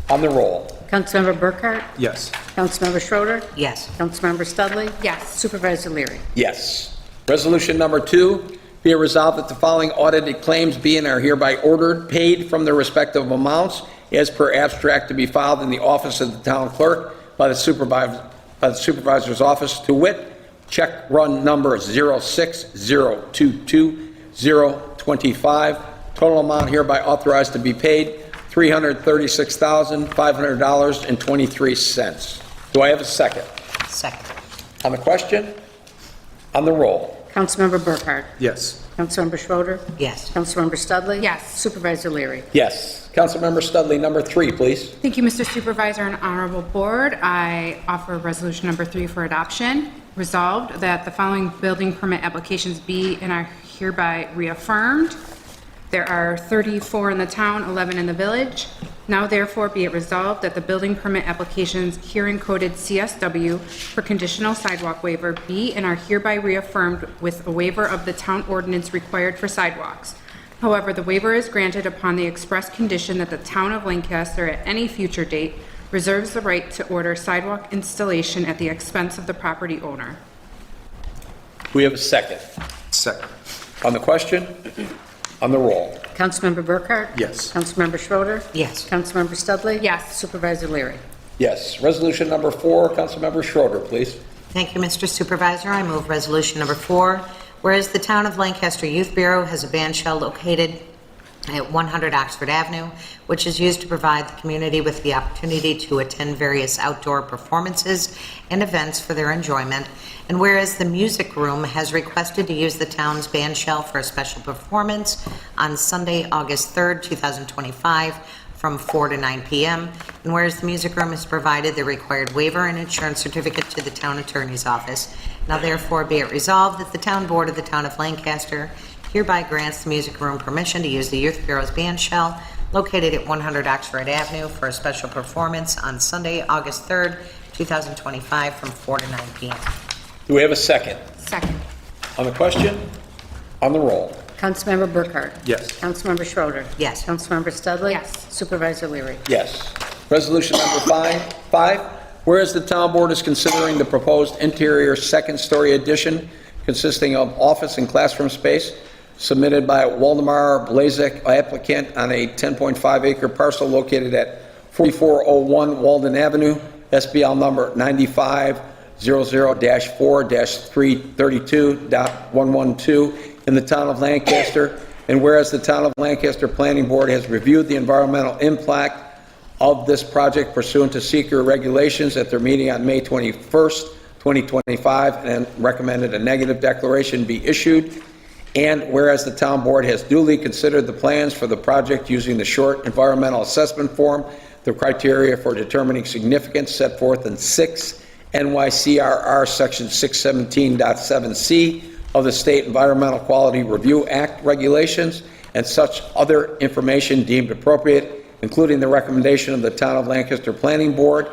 S1: On the roll?
S3: Councilmember Burkhart?
S6: Yes.
S3: Councilmember Schroeder?
S2: Yes.
S3: Councilmember Studley?
S4: Yes.
S3: Supervisor Leary?
S1: Yes. Resolution number 2, be it resolved that the following audited claims be and are hereby ordered, paid from their respective amounts as per abstract to be filed in the office of the town clerk by the supervisor's office, to wit, check run number 06022-025. Total amount hereby authorized to be paid, $336,500.23. Do I have a second?
S2: Second.
S1: On the question? On the roll?
S3: Councilmember Burkhart?
S6: Yes.
S3: Councilmember Schroeder?
S2: Yes.
S3: Councilmember Studley?
S4: Yes.
S3: Supervisor Leary?
S1: Yes. Councilmember Studley, number 3, please.
S4: Thank you, Mr. Supervisor and Honorable Board. I offer resolution number 3 for adoption. Resolved that the following building permit applications be and are hereby reaffirmed. There are 34 in the town, 11 in the village. Now therefore be it resolved that the building permit applications herein coded CSW for conditional sidewalk waiver be and are hereby reaffirmed with a waiver of the town ordinance required for sidewalks. However, the waiver is granted upon the express condition that the town of Lancaster at any future date reserves the right to order sidewalk installation at the expense of the property owner.
S1: We have a second.
S6: Second.
S1: On the question? On the roll?
S3: Councilmember Burkhart?
S6: Yes.
S3: Councilmember Schroeder?
S2: Yes.
S3: Councilmember Studley?
S4: Yes.
S3: Supervisor Leary?
S1: Yes. Resolution number 4, Councilmember Schroeder, please.
S2: Thank you, Mr. Supervisor. I move resolution number 4. Whereas the Town of Lancaster Youth Bureau has a band shell located at 100 Oxford Avenue, which is used to provide the community with the opportunity to attend various outdoor performances and events for their enjoyment. And whereas the music room has requested to use the town's band shell for a special performance on Sunday, August 3rd, 2025, from 4 to 9 p.m. And whereas the music room has provided the required waiver and insurance certificate to the town attorney's office, now therefore be it resolved that the town board of the town of Lancaster hereby grants the music room permission to use the Youth Bureau's band shell located at 100 Oxford Avenue for a special performance on Sunday, August 3rd, 2025, from 4 to 9 p.m.
S1: Do we have a second?
S4: Second.
S1: On the question? On the roll?
S3: Councilmember Burkhart?
S6: Yes.
S3: Councilmember Schroeder?
S2: Yes.
S3: Councilmember Studley?
S4: Yes.
S3: Supervisor Leary?
S1: Yes. Resolution number five, whereas the town board is considering the proposed interior second-story addition consisting of office and classroom space submitted by Waldemar Blazek, applicant, on a 10.5-acre parcel located at 4401 Walden Avenue, SBL number 9500-4-332.112 in the town of Lancaster. And whereas the town of Lancaster Planning Board has reviewed the environmental impact of this project pursuant to seeker regulations at their meeting on May 21st, 2025, and recommended a negative declaration be issued. And whereas the town board has duly considered the plans for the project using the short environmental assessment form, the criteria for determining significance set forth in 6 NYCRR Section 617.7C of the State Environmental Quality Review Act regulations, and such other information deemed appropriate, including the recommendation of the Town of Lancaster Planning Board.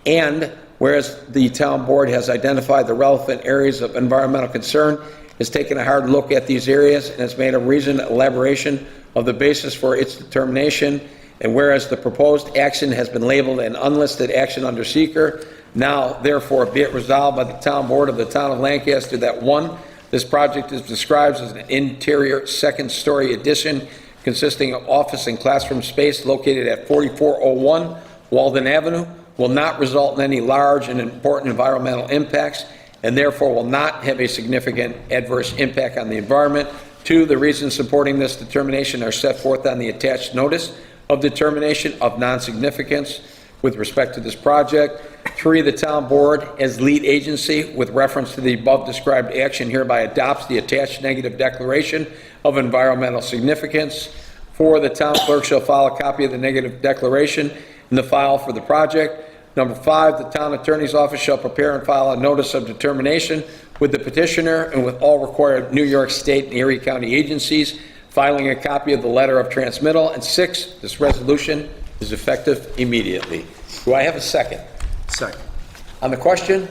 S1: And whereas the town board has identified the relevant areas of environmental concern, has taken a hard look at these areas, and has made a reasoned elaboration of the basis for its determination. And whereas the proposed action has been labeled an unlisted action under seeker, now therefore be it resolved by the town board of the town of Lancaster that 1, this project is described as an interior second-story addition consisting of office and classroom space located at 4401 Walden Avenue, will not result in any large and important environmental impacts, and therefore will not have a significant adverse impact on the environment. 2, the reasons supporting this determination are set forth on the attached notice of determination of non-significance with respect to this project. 3, the town board, as lead agency with reference to the above described action, hereby adopts the attached negative declaration of environmental significance. 4, the town clerk shall file a copy of the negative declaration in the file for the project. Number 5, the town attorney's office shall prepare and file a notice of determination with the petitioner and with all required New York State and Erie County agencies, filing a copy of the letter of transmittal. And 6, this resolution is effective immediately. Do I have a second?
S6: Second.
S1: On the question?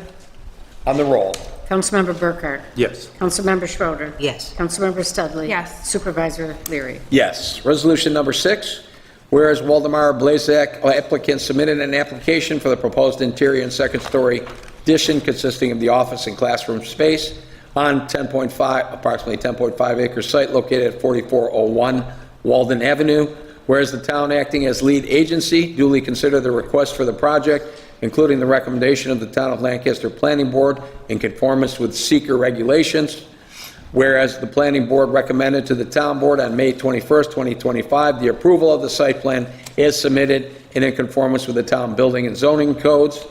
S1: On the roll?
S3: Councilmember Burkhart?
S6: Yes.
S3: Councilmember Schroeder?
S2: Yes.
S3: Councilmember Studley?
S4: Yes.
S3: Supervisor Leary?
S1: Yes. Resolution number 6, whereas Waldemar Blazek, applicant, submitted an application for the proposed interior and second-story addition consisting of the office and classroom space on approximately 10.5 acre site located at 4401 Walden Avenue. Whereas the town, acting as lead agency, duly considered the request for the project, including the recommendation of the Town of Lancaster Planning Board in conformance with seeker regulations. Whereas the planning board recommended to the town board on May 21st, 2025, the approval of the site plan is submitted and in conformance with the town building and zoning codes,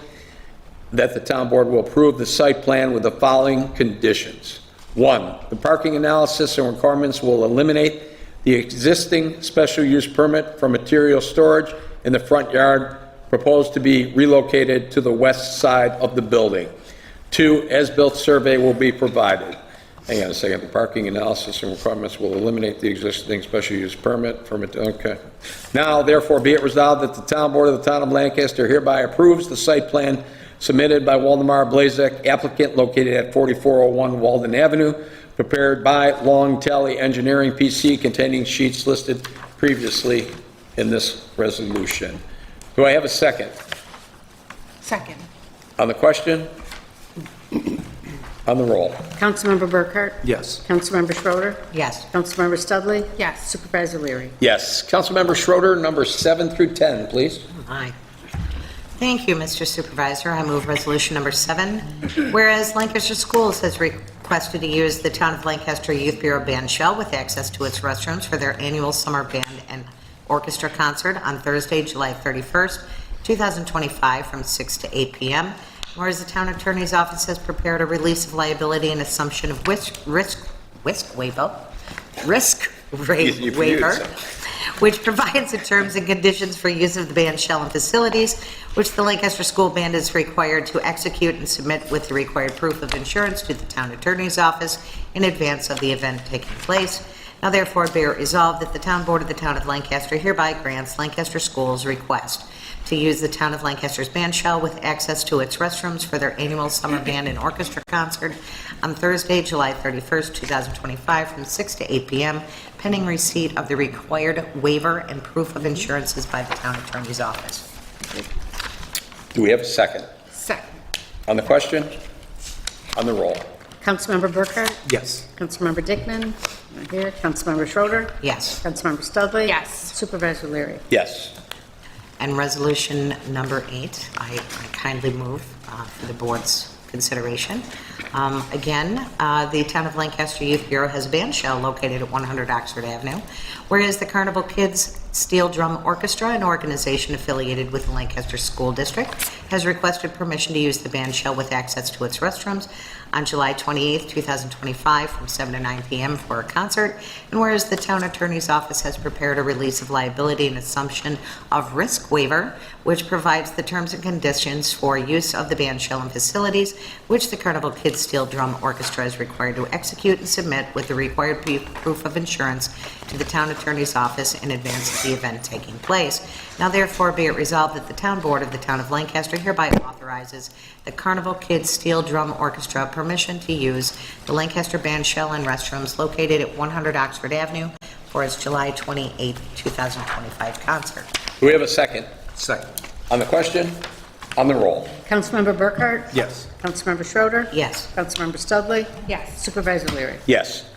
S1: that the town board will approve the site plan with the following conditions. 1, the parking analysis and requirements will eliminate the existing special use permit for material storage in the front yard proposed to be relocated to the west side of the building. 2, as-built survey will be provided. Hang on a second. The parking analysis and requirements will eliminate the existing special use permit. Okay. Now, therefore, be it resolved that the town board of the town of Lancaster hereby approves the site plan submitted by Waldemar Blazek, applicant, located at 4401 Walden Avenue, prepared by Long Tally Engineering PC, containing sheets listed previously in this resolution. Do I have a second?
S4: Second.
S1: On the question? On the roll?
S3: Councilmember Burkhart?
S6: Yes.
S3: Councilmember Schroeder?
S2: Yes.
S3: Councilmember Studley?
S4: Yes.
S3: Supervisor Leary?
S1: Yes. Councilmember Schroeder, number 7 through 10, please.
S2: Aye. Thank you, Mr. Supervisor. I move resolution number 7. Whereas Lancaster Schools has requested to use the Town of Lancaster Youth Bureau band shell with access to its restrooms for their annual summer band and orchestra concert on Thursday, July 31st, 2025, from 6 to 8 p.m. Whereas the Town Attorney's Office has prepared a release of liability and assumption of risk waiver, which provides the terms and conditions for use of the band shell and facilities, which the Lancaster School Band is required to execute and submit with the required proof of insurance to the Town Attorney's Office in advance of the event taking place. Now therefore be it resolved that the Town Board of the Town of Lancaster hereby grants Lancaster Schools request to use the Town of Lancaster's band shell with access to its restrooms for their annual summer band and orchestra concert on Thursday, July 31st, 2025, from 6 to 8 p.m., pending receipt of the required waiver and proof of insurances by the Town Attorney's Office.
S1: Do we have a second?
S4: Second.
S1: On the question? On the roll?
S3: Councilmember Burkhart?
S9: Yes.
S3: Councilmember Dickman? Not here. Councilmember Schroeder?
S2: Yes.
S3: Councilmember Studley?
S4: Yes.
S3: Supervisor Leary?
S1: Yes.
S2: And resolution number 8, I kindly move for the board's consideration. Again, the Town of Lancaster Youth Bureau has a band shell located at 100 Oxford Avenue, whereas the Carnival Kids Steel Drum Orchestra, an organization affiliated with the Lancaster School District, has requested permission to use the band shell with access to its restrooms on July 28, 2025, from 7 to 9 p.m. for a concert, and whereas the Town Attorney's Office has prepared a release of liability and assumption of risk waiver, which provides the terms and conditions for use of the band shell and facilities, which the Carnival Kids Steel Drum Orchestra is required to execute and submit with the required proof of insurance to the Town Attorney's Office in advance of the event taking place. Now therefore be it resolved that the Town Board of the Town of Lancaster hereby authorizes the Carnival Kids Steel Drum Orchestra permission to use the Lancaster band shell and restrooms located at 100 Oxford Avenue for its July 28, 2025 concert.
S1: Do we have a second?
S6: Second.
S1: On the question? On the roll?
S3: Councilmember Burkhart?
S6: Yes.
S3: Councilmember Schroeder?
S2: Yes.
S3: Councilmember Studley?
S4: Yes.
S3: Supervisor Leary?
S1: Yes.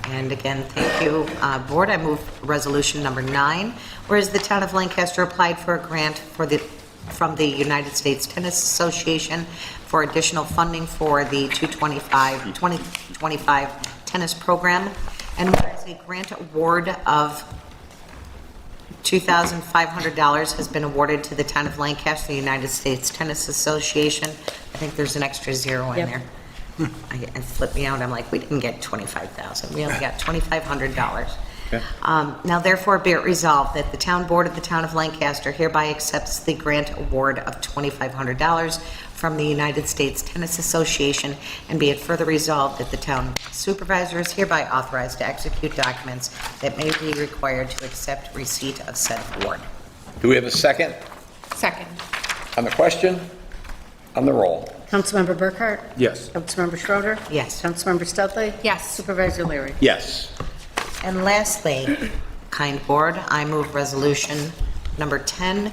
S2: And again, thank you, Board. I move resolution number 9, whereas the Town of Lancaster applied for a grant from the United States Tennis Association for additional funding for the 2025 tennis program, and whereas a grant award of $2,500 has been awarded to the Town of Lancaster, the United States Tennis Association. I think there's an extra zero in
S3: Yep.
S2: there. It flipped me out. I'm like, we didn't get $25,000. We only got $2,500. Now therefore be it resolved that the Town Board of the Town of Lancaster hereby accepts the grant award of $2,500 from the United States Tennis Association, and be it further resolved that the town supervisor is hereby authorized to execute documents that may be required to accept receipt of said award.
S1: Do we have a second?
S4: Second.
S1: On the question? On the roll?
S3: Councilmember Burkhart?
S6: Yes.
S3: Councilmember Schroeder?
S2: Yes.
S3: Councilmember Studley?
S4: Yes.
S3: Supervisor Leary?
S1: Yes.
S2: And lastly, kind board, I move resolution number 10,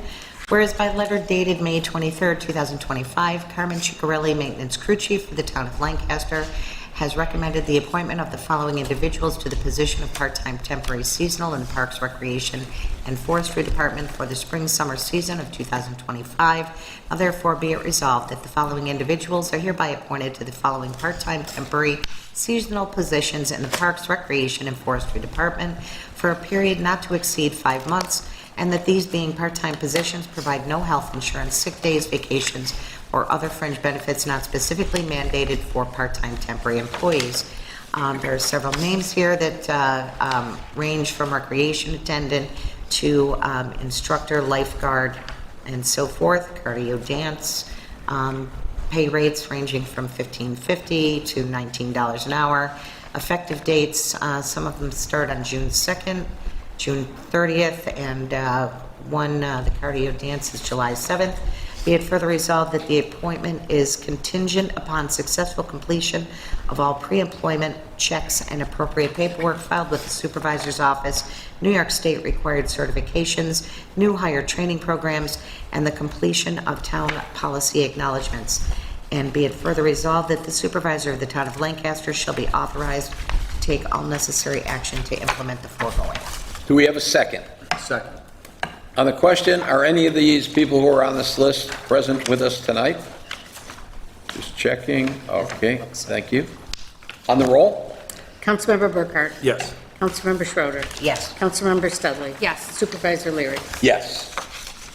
S2: whereas by letter dated May 23rd, 2025, Carmen Ciccarelli, maintenance crew chief for the Town of Lancaster, has recommended the appointment of the following individuals to the position of part-time temporary seasonal in the Parks, Recreation, and Forestry Department for the spring-summer season of 2025. Now therefore be it resolved that the following individuals are hereby appointed to the following part-time temporary seasonal positions in the Parks, Recreation, and Forestry Department for a period not to exceed 5 months, and that these being part-time positions provide no health insurance, sick days, vacations, or other fringe benefits not specifically mandated for part-time temporary employees. There are several names here that range from recreation attendant to instructor, lifeguard, and so forth, cardio dance, pay rates ranging from $15.50 to $19 an hour. Effective dates, some of them start on June 2nd, June 30th, and the cardio dance is July 7th. Be it further resolved that the appointment is contingent upon successful completion of all pre-employment checks and appropriate paperwork filed with the Supervisor's Office, New York State required certifications, new hire training programs, and the completion of town policy acknowledgements. And be it further resolved that the Supervisor of the Town of Lancaster shall be authorized to take all necessary action to implement the foregoing.
S1: Do we have a second?
S6: Second.
S1: On the question, are any of these people who are on this list present with us tonight? Just checking. Okay, thank you. On the roll?
S3: Councilmember Burkhart?
S6: Yes.
S3: Councilmember Schroeder?
S2: Yes.
S3: Councilmember Studley?
S4: Yes.
S3: Supervisor Leary?
S1: Yes.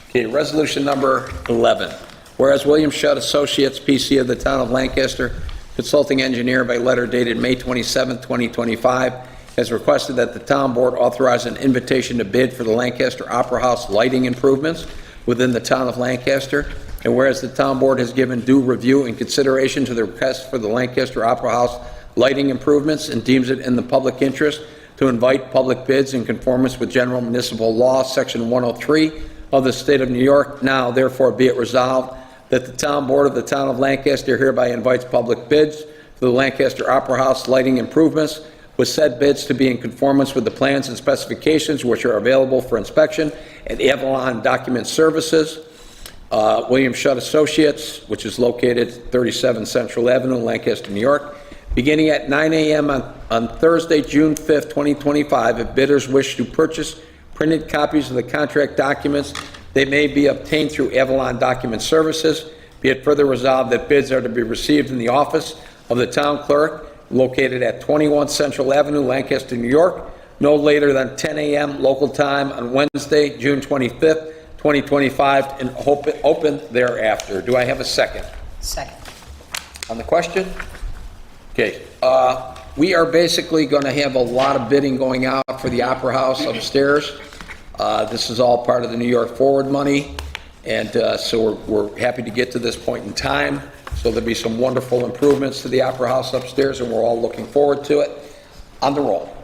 S1: Okay, resolution number 11. Whereas William Shutt Associates, PC of the Town of Lancaster, consulting engineer by letter dated May 27, 2025, has requested that the town board authorize an invitation to bid for the Lancaster Opera House lighting improvements within the Town of Lancaster. And whereas the town board has given due review and consideration to the request for the Lancaster Opera House lighting improvements and deems it in the public interest to invite public bids in conformance with General Municipal Law, Section 103 of the State of New York. Now, therefore, be it resolved that the Town Board of the Town of Lancaster hereby invites public bids for the Lancaster Opera House lighting improvements, with said bids to be in conformance with the plans and specifications which are available for inspection at Avalon Document Services, William Shutt Associates, which is located 37 Central Avenue, Lancaster, New York, beginning at 9 a.m. on Thursday, June 5th, 2025. If bidders wish to purchase printed copies of the contract documents, they may be obtained through Avalon Document Services. Be it further resolved that bids are to be received in the office of the town clerk, located at 21 Central Avenue, Lancaster, New York, no later than 10 a.m. local time on Wednesday, June 25th, 2025, and open thereafter. Do I have a second?
S2: Second.
S1: On the question? Okay, we are basically going to have a lot of bidding going out for the Opera House upstairs. This is all part of the New York Forward money, and so we're happy to get to this point in time. So there'll be some wonderful improvements to the Opera House upstairs, and we're all looking forward to it. On the roll.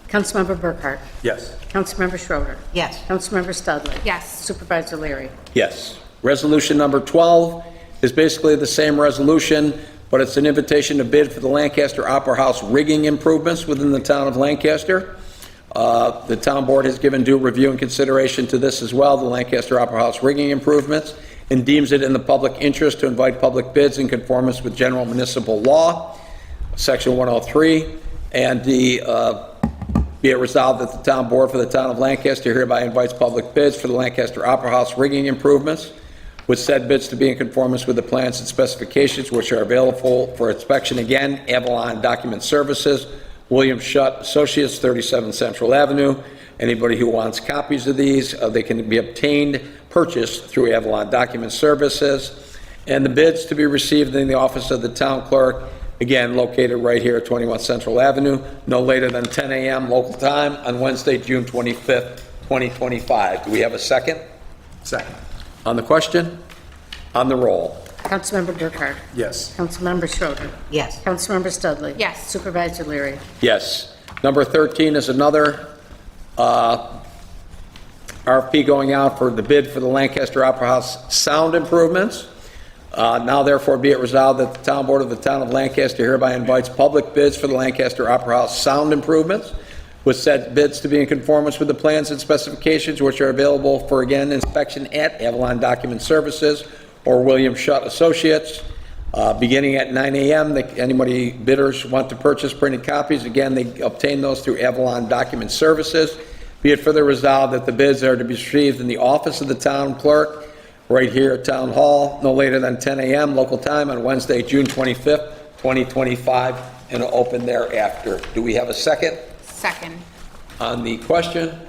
S3: Councilmember Burkhart?
S6: Yes.
S3: Councilmember Schroeder?
S2: Yes.
S3: Councilmember Studley?
S4: Yes.
S3: Supervisor Leary?
S1: Yes. Resolution number 12 is basically the same resolution, but it's an invitation to bid for the Lancaster Opera House rigging improvements within the town of Lancaster. The town board has given due review and consideration to this as well, the Lancaster Opera House rigging improvements, and deems it in the public interest to invite public bids in conformance with General Municipal Law, Section 103, and be it resolved that the town board for the town of Lancaster hereby invites public bids for the Lancaster Opera House rigging improvements, with said bids to be in conformance with the plans and specifications which are available for inspection. Again, Avalon Document Services, William Shutt Associates, 37 Central Avenue. Anybody who wants copies of these, they can be obtained, purchased through Avalon Document Services. And the bids to be received in the office of the town clerk, again, located right here at 21 Central Avenue, no later than 10 a.m. local time on Wednesday, June 25th, 2025. Do we have a second?
S6: Second.
S1: On the question? On the roll.
S3: Councilmember Burkhart?
S6: Yes.
S3: Councilmember Schroeder?
S2: Yes.
S3: Councilmember Studley?
S4: Yes.
S3: Supervisor Leary?
S1: Yes. Number 13 is another RFP going out for the bid for the Lancaster Opera House sound improvements. Now therefore be it resolved that the town board of the town of Lancaster hereby invites public bids for the Lancaster Opera House sound improvements, with said bids to be in conformance with the plans and specifications which are available for, again, inspection at Avalon Document Services or William Shutt Associates, beginning at 9 a.m. Anybody bidders want to purchase printed copies, again, they obtain those through Avalon Document Services. Be it further resolved that the bids are to be received in the office of the town clerk, right here at Town Hall, no later than 10 a.m. local time on Wednesday, June 25th, 2025, and open thereafter. Do we have a second?
S4: Second.
S1: On the question?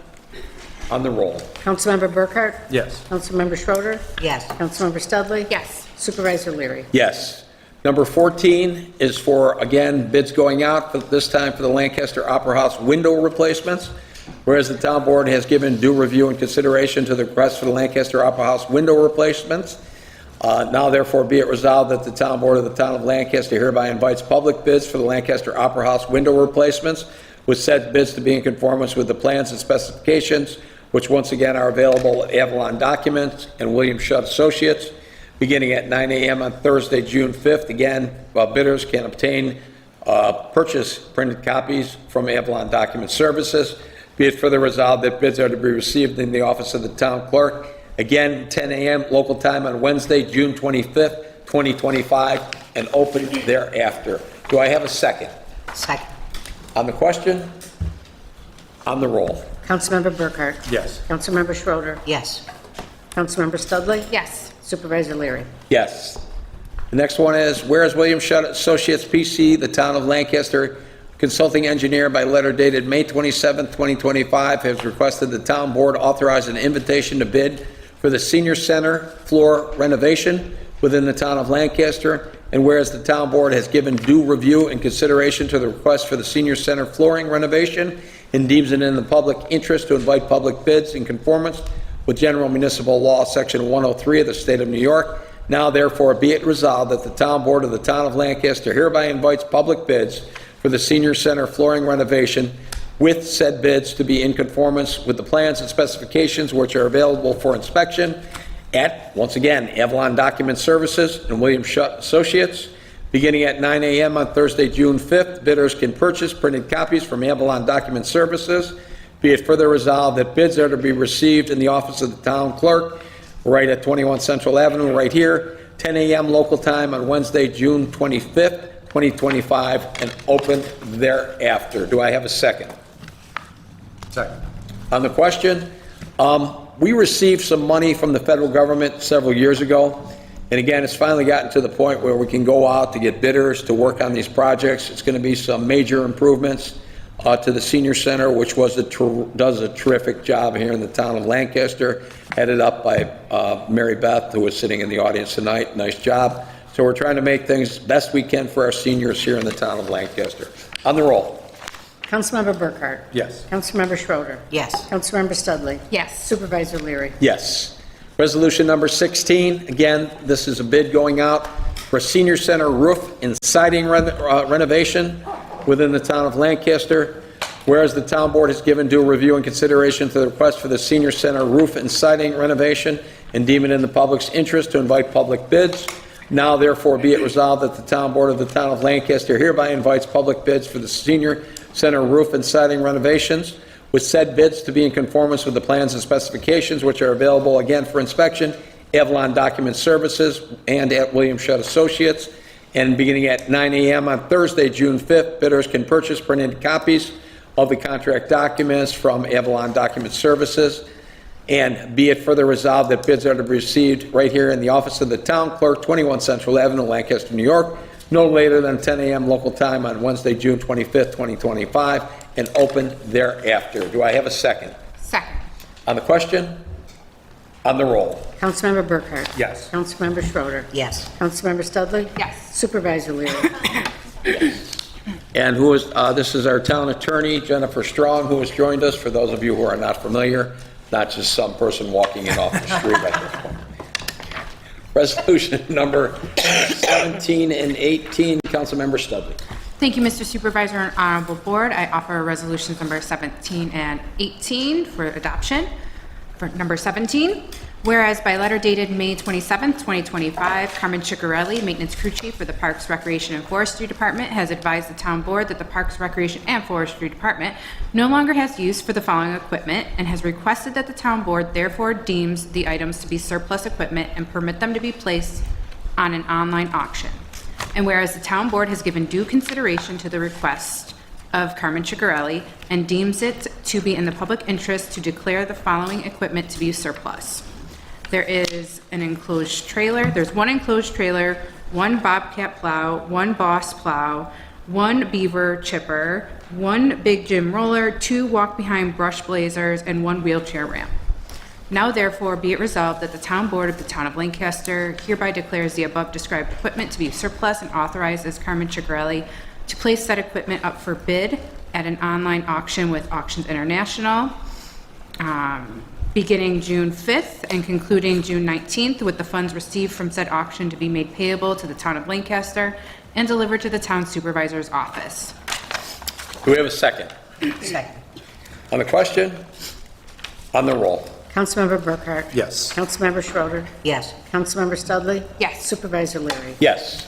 S1: On the roll.
S3: Councilmember Burkhart?
S6: Yes.
S3: Councilmember Schroeder?
S2: Yes.
S3: Councilmember Studley?
S4: Yes.
S3: Supervisor Leary?
S1: Yes. Number 14 is for, again, bids going out, but this time for the Lancaster Opera House window replacements. Whereas the town board has given due review and consideration to the request for the Lancaster Opera House window replacements. Now therefore be it resolved that the town board of the town of Lancaster hereby invites public bids for the Lancaster Opera House window replacements, with said bids to be in conformance with the plans and specifications, which once again are available at Avalon Documents and William Shutt Associates, beginning at 9 a.m. on Thursday, June 5th. Again, bidders can obtain purchase printed copies from Avalon Document Services. Be it further resolved that bids are to be received in the office of the town clerk, again, 10 a.m. local time on Wednesday, June 25th, 2025, and open thereafter. Do I have a second?
S2: Second.
S1: On the question? On the roll.
S3: Councilmember Burkhart?
S6: Yes.
S3: Councilmember Schroeder?
S2: Yes.
S3: Councilmember Studley?
S4: Yes.
S3: Supervisor Leary?
S1: Yes. The next one is, whereas William Shutt Associates, P.C., the town of Lancaster, consulting engineer by letter dated May 27, 2025, has requested the town board authorize an invitation to bid for the senior center floor renovation within the town of Lancaster, and whereas the town board has given due review and consideration to the request for the senior center flooring renovation and deems it in the public interest to invite public bids in conformance with General Municipal Law, Section 103 of the State of New York. Now therefore be it resolved that the town board of the town of Lancaster hereby invites public bids for the senior center flooring renovation, with said bids to be in conformance with the plans and specifications which are available for inspection at, once again, Avalon Document Services and William Shutt Associates. Beginning at 9 a.m. on Thursday, June 5th, bidders can purchase printed copies from Avalon Document Services. Be it further resolved that bids are to be received in the office of the town clerk, right at 21 Central Avenue, right here, 10 a.m. local time on Wednesday, June 25th, 2025, and open thereafter. Do I have a second?
S6: Second.
S1: On the question, we received some money from the federal government several years ago, and again, it's finally gotten to the point where we can go out to get bidders to work on these projects. It's going to be some major improvements to the senior center, which does a terrific job here in the town of Lancaster, headed up by Mary Beth, who is sitting in the audience tonight. Nice job. So we're trying to make things best we can for our seniors here in the town of Lancaster. On the roll.
S3: Councilmember Burkhart?
S6: Yes.
S3: Councilmember Schroeder?
S2: Yes.
S3: Councilmember Studley?
S4: Yes.
S3: Supervisor Leary?
S1: Yes. Resolution number 16, again, this is a bid going out for senior center roof and siding renovation within the town of Lancaster. Whereas the town board has given due review and consideration to the request for the senior center roof and siding renovation and deem it in the public's interest to invite public bids. Now therefore be it resolved that the town board of the town of Lancaster hereby invites public bids for the senior center roof and siding renovations, with said bids to be in conformance with the plans and specifications which are available again for inspection, Avalon Document Services and at William Shutt Associates. And beginning at 9 a.m. on Thursday, June 5th, bidders can purchase printed copies of the contract documents from Avalon Document Services. And be it further resolved that bids are to be received right here in the office of the town clerk, 21 Central Avenue, Lancaster, New York, no later than 10 a.m. local time on Wednesday, June 25th, 2025, and open thereafter. Do I have a second?
S4: Second.
S1: On the question? On the roll.
S3: Councilmember Burkhart?
S6: Yes.
S3: Councilmember Schroeder?
S2: Yes.
S3: Councilmember Studley?
S4: Yes.
S3: Supervisor Leary?
S1: And who is, this is our town attorney, Jennifer Strong, who has joined us, for those of you who are not familiar, not just some person walking in off the street at this point. Resolution number 17 and 18, Councilmember Studley.
S4: Thank you, Mr. Supervisor and Honorable Board. I offer resolutions number 17 and 18 for adoption. For number 17, whereas by letter dated May 27, 2025, Carmen Ciccarelli, Maintenance Crew Chief for the Parks, Recreation, and Forestry Department, has advised the Town Board that the Parks, Recreation, and Forestry Department no longer has use for the following equipment and has requested that the Town Board therefore deems the items to be surplus equipment and permit them to be placed on an online auction. And whereas the Town Board has given due consideration to the request of Carmen Ciccarelli and deems it to be in the public interest to declare the following equipment to be surplus. There is an enclosed trailer, there's one enclosed trailer, one Bobcat plow, one Boss plow, one Beaver chipper, one Big Jim roller, two walk-behind brush blazers, and one wheelchair ramp. Now therefore be it resolved that the Town Board of the Town of Lancaster hereby declares the above described equipment to be surplus and authorizes Carmen Ciccarelli to place said equipment up for bid at an online auction with Auctions International, beginning June 5th and concluding June 19th, with the funds received from said auction to be made payable to the Town of Lancaster and delivered to the Town Supervisor's office.
S1: Do we have a second?
S2: Second.
S1: On the question? On the roll.
S3: Councilmember Burkhart?
S6: Yes.
S3: Councilmember Schroeder?
S2: Yes.
S3: Councilmember Studley?
S4: Yes.
S3: Supervisor Leary?
S1: Yes.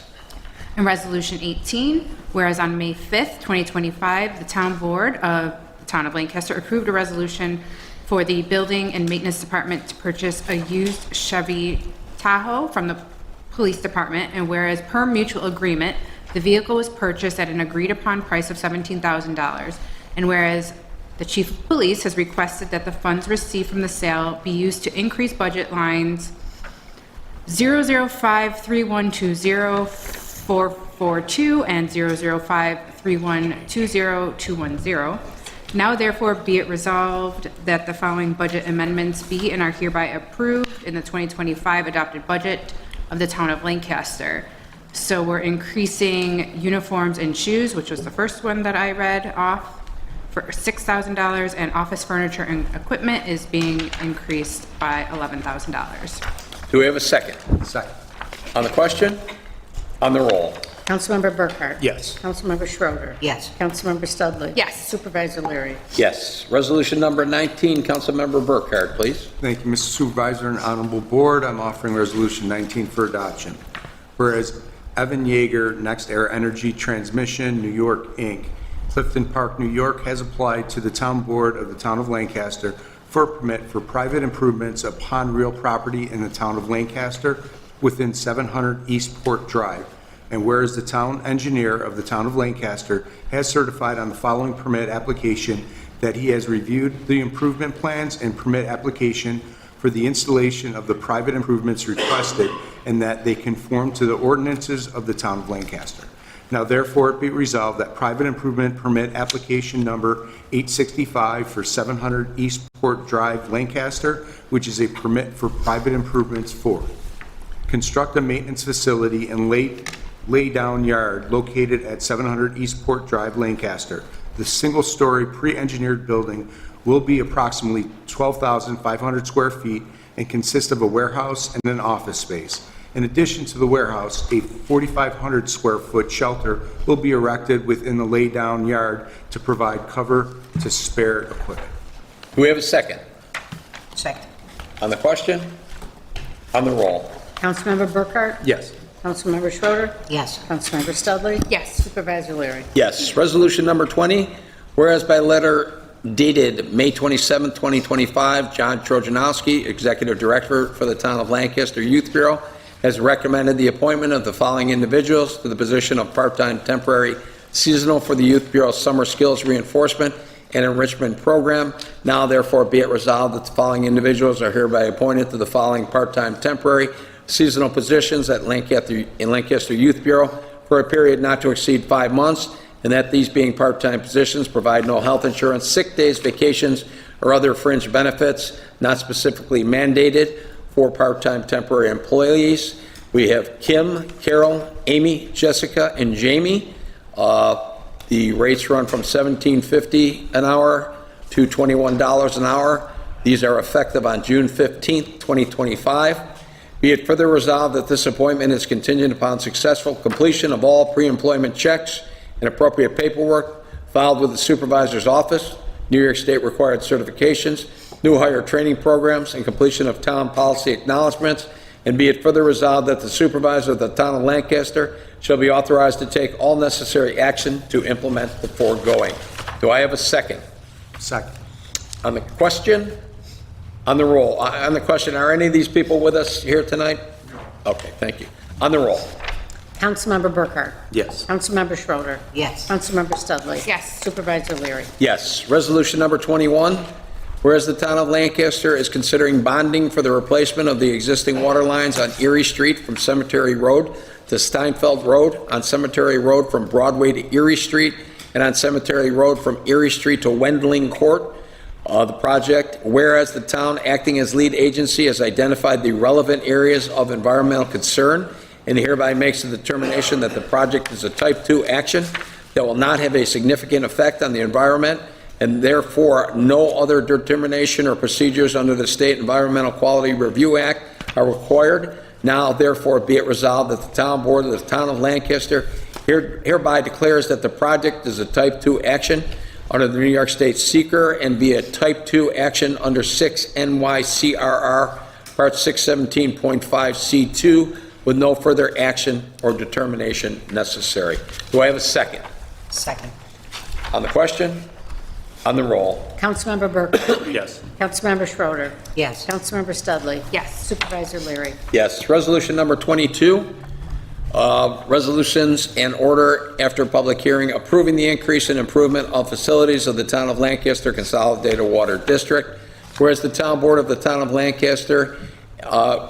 S4: And Resolution 18, whereas on May 5th, 2025, the Town Board of the Town of Lancaster approved a resolution for the Building and Maintenance Department to purchase a used Chevy Tahoe from the Police Department, and whereas per mutual agreement, the vehicle was purchased at an agreed-upon price of $17,000, and whereas the Chief of Police has requested that the funds received from the sale be used to increase budget lines 0053120 and 0053120 Now therefore be it resolved that the following budget amendments be and are hereby approved in the 2025 adopted budget of the Town of Lancaster. So we're increasing uniforms and shoes, which was the first one that I read off, for $6,000, and office furniture and equipment is being increased by $11,000.
S1: Do we have a second?
S6: Second.
S1: On the question? On the roll.
S3: Councilmember Burkhart?
S5: Yes.
S3: Councilmember Schroeder?
S2: Yes.
S3: Councilmember Studley?
S4: Yes.
S3: Supervisor Leary?
S1: Yes. Resolution number 19, Councilmember Burkhardt, please.
S6: Thank you, Mr. Supervisor and Honorable Board. I'm offering Resolution 19 for adoption. Whereas Evan Yeager, Next Era Energy Transmission, New York, Inc., Clifton Park, New York, has applied to the Town Board of the Town of Lancaster for a permit for private improvements upon real property in the Town of Lancaster within 700 East Port Drive. And whereas the town engineer of the Town of Lancaster has certified on the following permit application that he has reviewed the improvement plans and permit application for the installation of the private improvements requested and that they conform to the ordinances of the Town of Lancaster. Now therefore it be resolved that private improvement permit application number 865 for 700 East Port Drive, Lancaster, which is a permit for private improvements for construct a maintenance facility and lay-down yard located at 700 East Port Drive, Lancaster. The single-story pre-engineered building will be approximately 12,500 square feet and consist of a warehouse and an office space. In addition to the warehouse, a 4,500 square foot shelter will be erected within the lay-down yard to provide cover to spare equipment.
S1: Do we have a second?
S2: Second.
S1: On the question? On the roll?
S3: Councilmember Burkhart?
S6: Yes.
S3: Councilmember Schroeder?
S2: Yes.
S3: Councilmember Studley?
S4: Yes.
S3: Supervisor Leary?
S1: Yes. Resolution number 20, whereas by letter dated May 27, 2025, John Trojanowski, Executive Director for the Town of Lancaster Youth Bureau, has recommended the appointment of the following individuals to the position of part-time temporary seasonal for the Youth Bureau's Summer Skills Reinforcement and Enrichment Program. Now therefore be it resolved that the following individuals are hereby appointed to the following part-time temporary seasonal positions at Lancaster Youth Bureau for a period not to exceed 5 months, and that these being part-time positions provide no health insurance, sick days, vacations, or other fringe benefits not specifically mandated for part-time temporary employees. We have Kim, Carol, Amy, Jessica, and Jamie. The rates run from $17.50 an hour to $21 an hour. These are effective on June 15th, 2025. Be it further resolved that this appointment is contingent upon successful completion of all pre-employment checks and appropriate paperwork filed with the supervisor's office, New York State required certifications, new hire training programs, and completion of town policy acknowledgments. And be it further resolved that the supervisor of the Town of Lancaster shall be authorized to take all necessary action to implement the foregoing. Do I have a second?
S6: Second.
S1: On the question? On the roll. On the question, are any of these people with us here tonight? Okay, thank you. On the roll.
S3: Councilmember Burkhart?
S6: Yes.
S3: Councilmember Schroeder?
S2: Yes.
S3: Councilmember Studley?
S4: Yes.
S3: Supervisor Leary?
S1: Yes. Resolution number 21, whereas the Town of Lancaster is considering bonding for the replacement of the existing water lines on Erie Street from Cemetery Road to Steinfeld Road, on Cemetery Road from Broadway to Erie Street, and on Cemetery Road from Erie Street to Wendling Court. The project, whereas the town, acting as lead agency, has identified the relevant areas of environmental concern and hereby makes the determination that the project is a Type 2 action that will not have a significant effect on the environment, and therefore no other determination or procedures under the State Environmental Quality Review Act are required. Now therefore be it resolved that the Town Board of the Town of Lancaster hereby declares that the project is a Type 2 action under the New York State Seeker and be a Type 2 action under 6 NYCRR Part 617.5C2 with no further action or determination necessary. Do I have a second?
S2: Second.
S1: On the question? On the roll.
S3: Councilmember Burkhart?
S5: Yes.
S3: Councilmember Schroeder?
S2: Yes.
S3: Councilmember Studley?
S4: Yes.
S3: Supervisor Leary?
S1: Yes. Resolution number 22, resolutions and order after public hearing approving the increase and improvement of facilities of the Town of Lancaster Consolidated Water District. Whereas the Town Board of the Town of Lancaster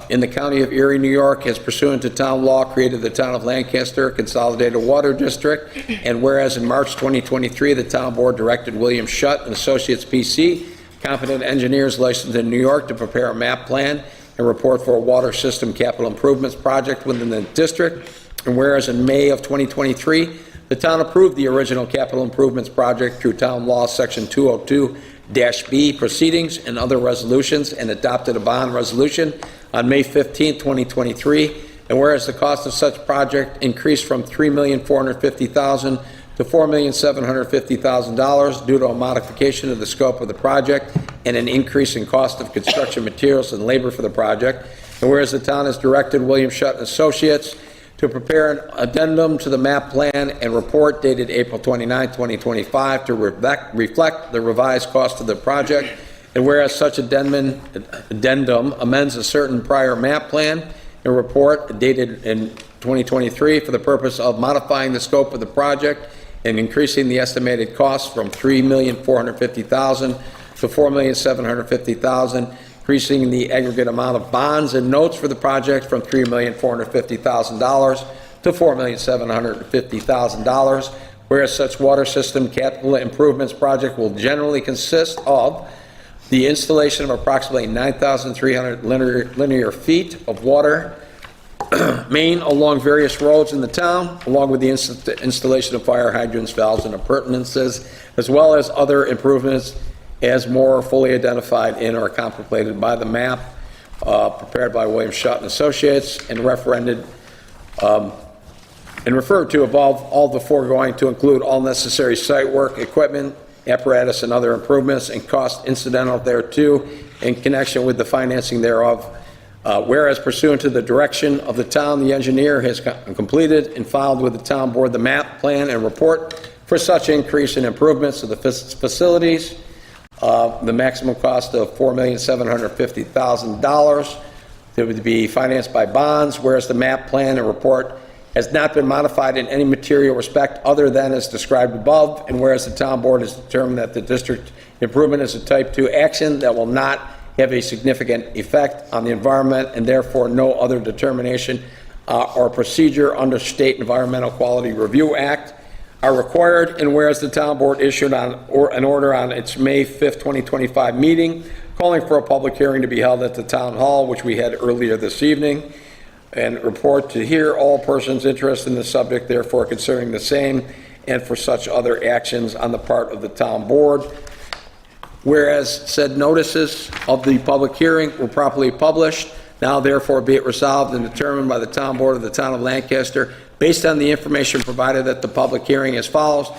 S1: in the County of Erie, New York, has pursuant to town law created the Town of Lancaster Consolidated Water District, and whereas in March 2023, the Town Board directed William Shutt and Associates PC, competent engineers licensed in New York, to prepare a map plan and report for a water system capital improvements project within the district, and whereas in May of 2023, the town approved the original capital improvements project through Town Law Section 202-B proceedings and other resolutions, and adopted a bond resolution on May 15, 2023, and whereas the cost of such project increased from $3,450,000 to $4,750,000 due to a modification of the scope of the project and an increase in cost of construction materials and labor for the project, and whereas the town has directed William Shutt and Associates to prepare an addendum to the map plan and report dated April 29, 2025 to reflect the revised cost of the project, and whereas such addendum amends a certain prior map plan and report dated in 2023 for the purpose of modifying the scope of the project and increasing the estimated cost from $3,450,000 to $4,750,000, increasing the aggregate amount of bonds and notes for the project from $3,450,000 to $4,750,000, whereas such water system capital improvements project will generally consist of the installation of approximately 9,300 linear feet of water main along various roads in the town, along with the installation of fire hydrants, valves, and appurtenances, as well as other improvements as more fully identified in or contemplated by the map prepared by William Shutt and Associates and referended and referred to above all the foregoing to include all necessary site work, equipment, apparatus, and other improvements and costs incidental thereto in connection with the financing thereof. Whereas pursuant to the direction of the town, the engineer has completed and filed with the town board the map, plan, and report for such increase in improvements of the facilities, the maximum cost of $4,750,000 that would be financed by bonds, whereas the map, plan, and report has not been modified in any material respect other than as described above, and whereas the town board has determined that the district improvement is a type 2 action that will not have a significant effect on the environment, and therefore no other determination or procedure under State Environmental Quality Review Act are required, and whereas the town board issued an order on its May 5th, 2025 meeting calling for a public hearing to be held at the town hall, which we had earlier this evening, and report to hear all persons interested in the subject, therefore concerning the same, and for such other actions on the part of the town board. Whereas said notices of the public hearing were properly published, now therefore be it resolved and determined by the town board of the town of Lancaster, based on the information provided at the public hearing as follows: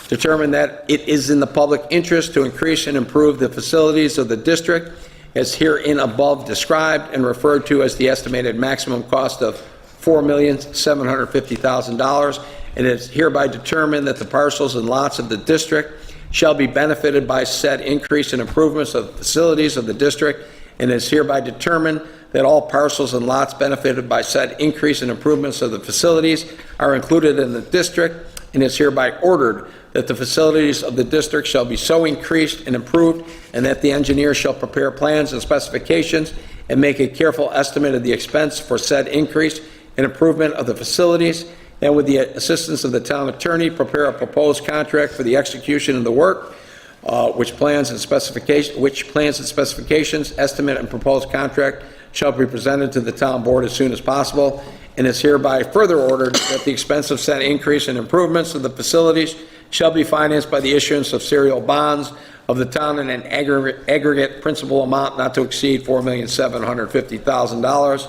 S1: determine that it is in the public interest to increase and improve the facilities of the district as herein above described and referred to as the estimated maximum cost of $4,750,000, and it is hereby determined that the parcels and lots of the district shall be benefited by said increase in improvements of facilities of the district, and is hereby determined that all parcels and lots benefited by said increase in improvements of the facilities are included in the district, and is hereby ordered that the facilities of the district shall be so increased and improved, and that the engineer shall prepare plans and specifications and make a careful estimate of the expense for said increase and improvement of the facilities, and with the assistance of the town attorney, prepare a proposed contract for the execution of the work, which plans and specifications, estimate, and proposed contract shall be presented to the town board as soon as possible, and is hereby further ordered that the expense of said increase and improvements of the facilities shall be financed by the issuance of serial bonds of the town in an aggregate principal amount not to exceed $4,750,000,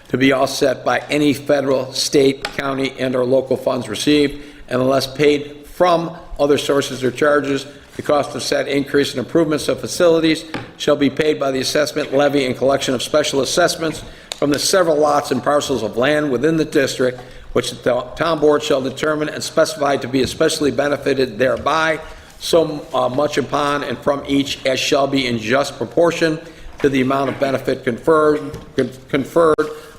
S1: to be offset by any federal, state, county, and/or local funds received, and unless paid from other sources or charges, the cost of said increase in improvements of facilities shall be paid by the assessment, levy, and collection of special assessments from the several lots and parcels of land within the district, which the town board shall determine and specify to be especially benefited thereby, so much upon and from each as shall be in just proportion to the amount of benefit conferred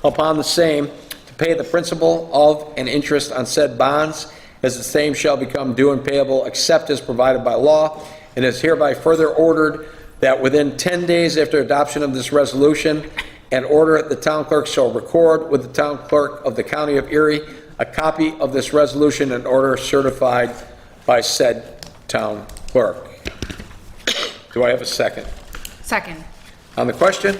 S1: upon the same, to pay the principal of and interest on said bonds, as the same shall become due and payable except as provided by law, and is hereby further ordered that within 10 days after adoption of this resolution, an order the town clerk shall record with the town clerk of the county of Erie a copy of this resolution and order certified by said town clerk. Do I have a second?
S4: Second.
S1: On the question?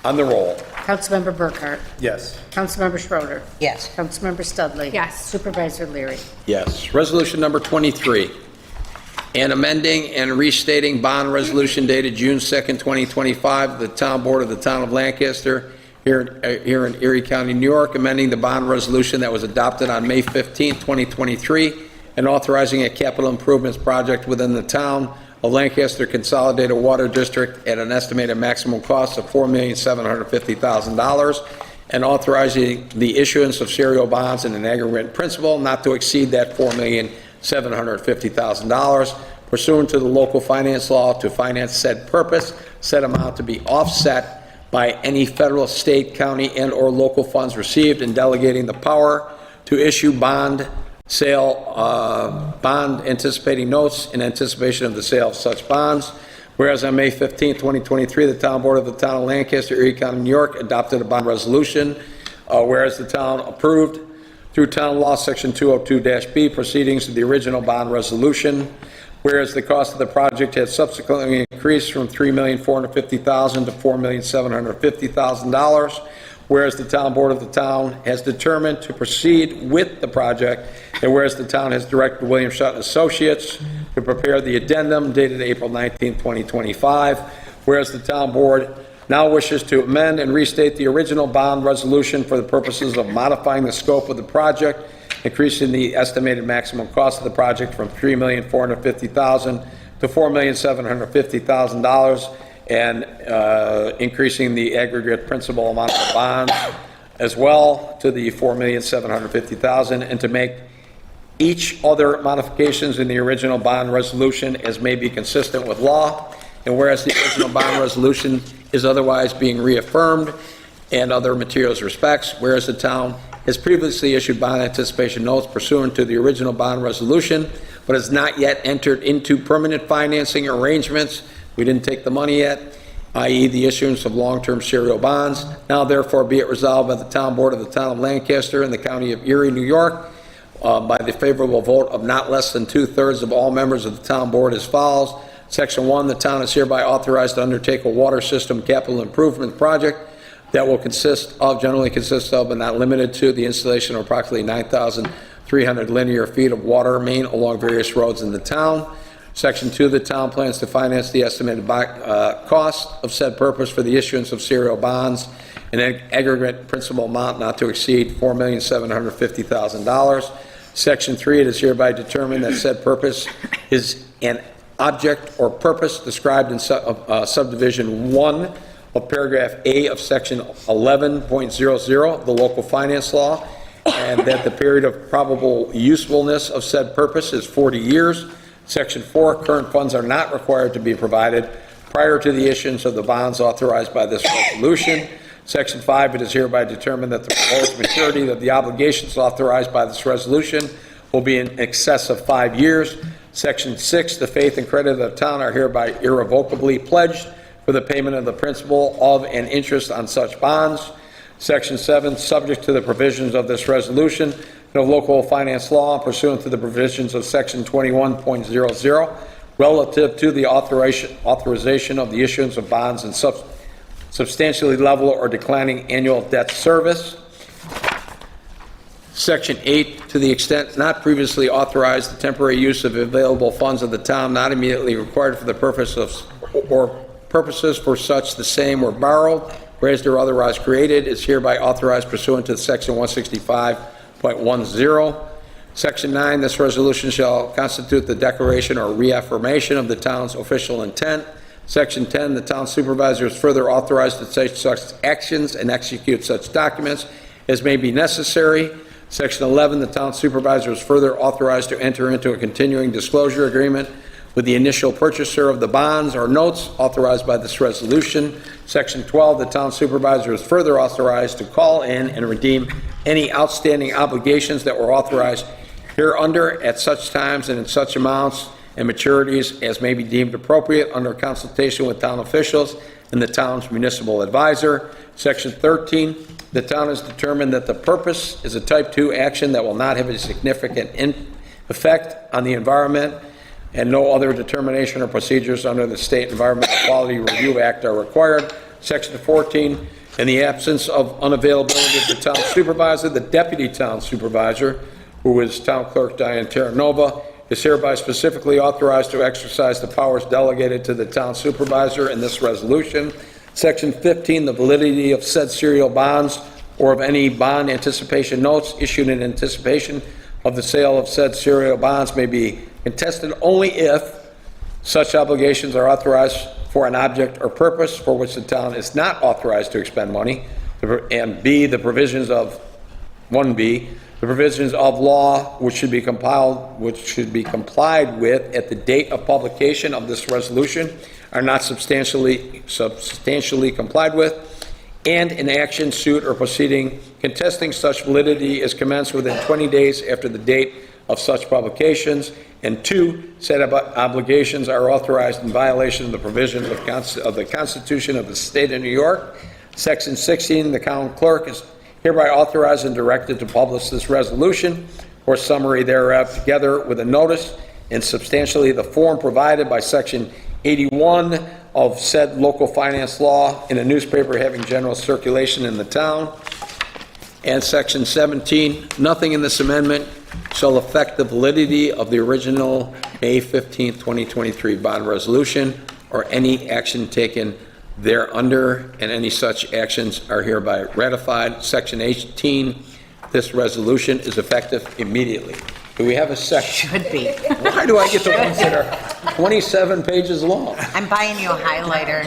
S1: On the roll.
S3: Councilmember Burkhart.
S5: Yes.
S3: Councilmember Schroeder.
S2: Yes.
S3: Councilmember Studley.
S4: Yes.
S3: Supervisor Leary.
S1: Yes. Resolution number 23, and amending and restating bond resolution dated June 2nd, 2025, the town board of the town of Lancaster, here in Erie County, New York, amending the bond resolution that was adopted on May 15, 2023, and authorizing a capital improvements project within the town of Lancaster Consolidated Water District at an estimated maximum cost of $4,750,000, and authorizing the issuance of serial bonds in an aggregate principal not to exceed that $4,750,000 pursuant to the local finance law to finance said purpose, said amount to be offset by any federal, state, county, and/or local funds received, and delegating the power to issue bond anticipating notes in anticipation of the sale of such bonds. Whereas on May 15, 2023, the Town Board of the Town of Lancaster, Erie County, New York, adopted a bond resolution, whereas the town approved through Town Law Section 202-B proceedings of the original bond resolution, whereas the cost of the project had subsequently increased from $3,450,000 to $4,750,000, whereas the Town Board of the Town has determined to proceed with the project, and whereas the town has directed William Sutton Associates to prepare the addendum dated April 19, 2025, whereas the Town Board now wishes to amend and restate the original bond resolution for the purposes of modifying the scope of the project, increasing the estimated maximum cost of the project from $3,450,000 to $4,750,000, and increasing the aggregate principal amount of the bond as well to the $4,750,000, and to make each other modifications in the original bond resolution as may be consistent with law. And whereas the original bond resolution is otherwise being reaffirmed and other materials respects, whereas the town has previously issued bond anticipation notes pursuant to the original bond resolution, but has not yet entered into permanent financing arrangements. We didn't take the money yet, i.e. the issuance of long-term serial bonds. Now therefore be it resolved by the Town Board of the Town of Lancaster and the County of Erie, New York, by the favorable vote of not less than 2/3 of all members of the Town Board as follows. Section 1, the town is hereby authorized to undertake a water system capital improvement project that will generally consist of, but not limited to, the installation of approximately 9,300 linear feet of water main along various roads in the town. Section 2, the town plans to finance the estimated cost of said purpose for the issuance of serial bonds, an aggregate principal amount not to exceed $4,750,000. Section 3, it is hereby determined that said purpose is an object or purpose described in subdivision 1 of paragraph A of section 11.00 of the local finance law, and that the period of probable usefulness of said purpose is 40 years. Section 4, current funds are not required to be provided prior to the issuance of the bonds authorized by this resolution. Section 5, it is hereby determined that the proposed maturity of the obligations authorized by this resolution will be in excess of 5 years. Section 6, the faith and credit of the town are hereby irrevocably pledged for the payment of the principal of and interest on such bonds. Section 7, subject to the provisions of this resolution and of local finance law pursuant to the provisions of Section 21.00 relative to the authorization of the issuance of bonds and substantially level or declining annual debt service. Section 8, to the extent not previously authorized, the temporary use of available funds of the town not immediately required for the purpose of or purposes for such the same were borrowed, raised or otherwise created, is hereby authorized pursuant to Section 165.10. Section 9, this resolution shall constitute the declaration or reaffirmation of the town's official intent. Section 10, the town supervisor is further authorized to take such actions and execute such documents as may be necessary. Section 11, the town supervisor is further authorized to enter into a continuing disclosure agreement with the initial purchaser of the bonds or notes authorized by this resolution. Section 12, the town supervisor is further authorized to call in and redeem any outstanding obligations that were authorized hereunder at such times and in such amounts and maturities as may be deemed appropriate under consultation with town officials and the town's municipal advisor. Section 13, the town has determined that the purpose is a type 2 action that will not have a significant effect on the environment, and no other determination or procedures under the State Environmental Quality Review Act are required. Section 14, in the absence of unavailability of the town supervisor, the deputy town supervisor, who is Town Clerk Diane Terranova, is hereby specifically authorized to exercise the powers delegated to the town supervisor in this resolution. Section 15, the validity of said serial bonds or of any bond anticipation notes issued in anticipation of the sale of said serial bonds may be contested only if such obligations are authorized for an object or purpose for which the town is not authorized to expend money, and B, the provisions of 1B, the provisions of law which should be complied with at the date of publication of this resolution are not substantially complied with, and an action, suit, or proceeding contesting such validity is commenced within 20 days after the date of such publications, and 2, said obligations are authorized in violation of the provisions of the Constitution of the State of New York. Section 16, the town clerk is hereby authorized and directed to publish this resolution or summary thereof together with a notice in substantially the form provided by Section 81 of said local finance law in a newspaper having general circulation in the town. And Section 17, nothing in this amendment shall affect the validity of the original May 15, 2023 bond resolution or any action taken thereunder, and any such actions are hereby ratified. Section 18, this resolution is effective immediately. Do we have a second?
S2: Should be.
S1: Why do I get the ones that are 27 pages long?
S2: I'm buying you a highlighter.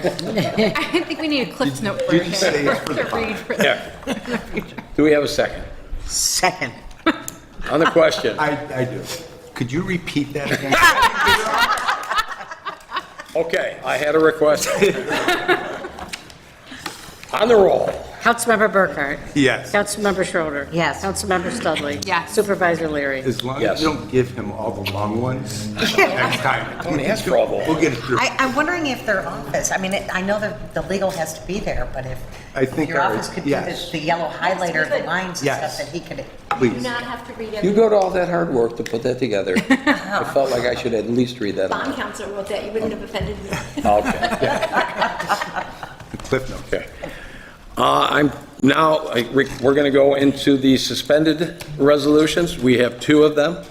S4: I think we need a Cliff's Note for him to read for
S1: Yeah. Do we have a second?
S2: Second.
S1: On the question,
S6: I do. Could you repeat that again?
S1: okay, I had a request. On the roll.
S3: Councilmember Burkhart?
S6: Yes.
S3: Councilmember Schroeder?
S2: Yes.
S3: Councilmember Studley?
S4: Yes.
S3: Supervisor Leary?
S6: As long
S1: Yes.
S6: as you don't give him all the long ones next time.
S1: Don't ask for all the
S6: We'll get it through.
S2: I'm wondering if their office, I mean, I know that the legal has to be there, but
S6: I
S2: if
S6: think
S2: your
S6: our-
S2: office could do
S6: yes.
S2: the yellow highlighter, the lines and
S6: Yes.
S2: stuff that he could.
S6: Please.
S13: Not have to read
S1: You
S13: every,
S1: go to all that hard work to put that together. I felt like I should at least read that.
S13: bond
S1: aloud.
S13: counsel wrote that, you wouldn't have offended me.
S1: Okay.
S6: The Cliff Notes.
S1: Okay. We're going to go into the suspended resolutions. We have 2 of them.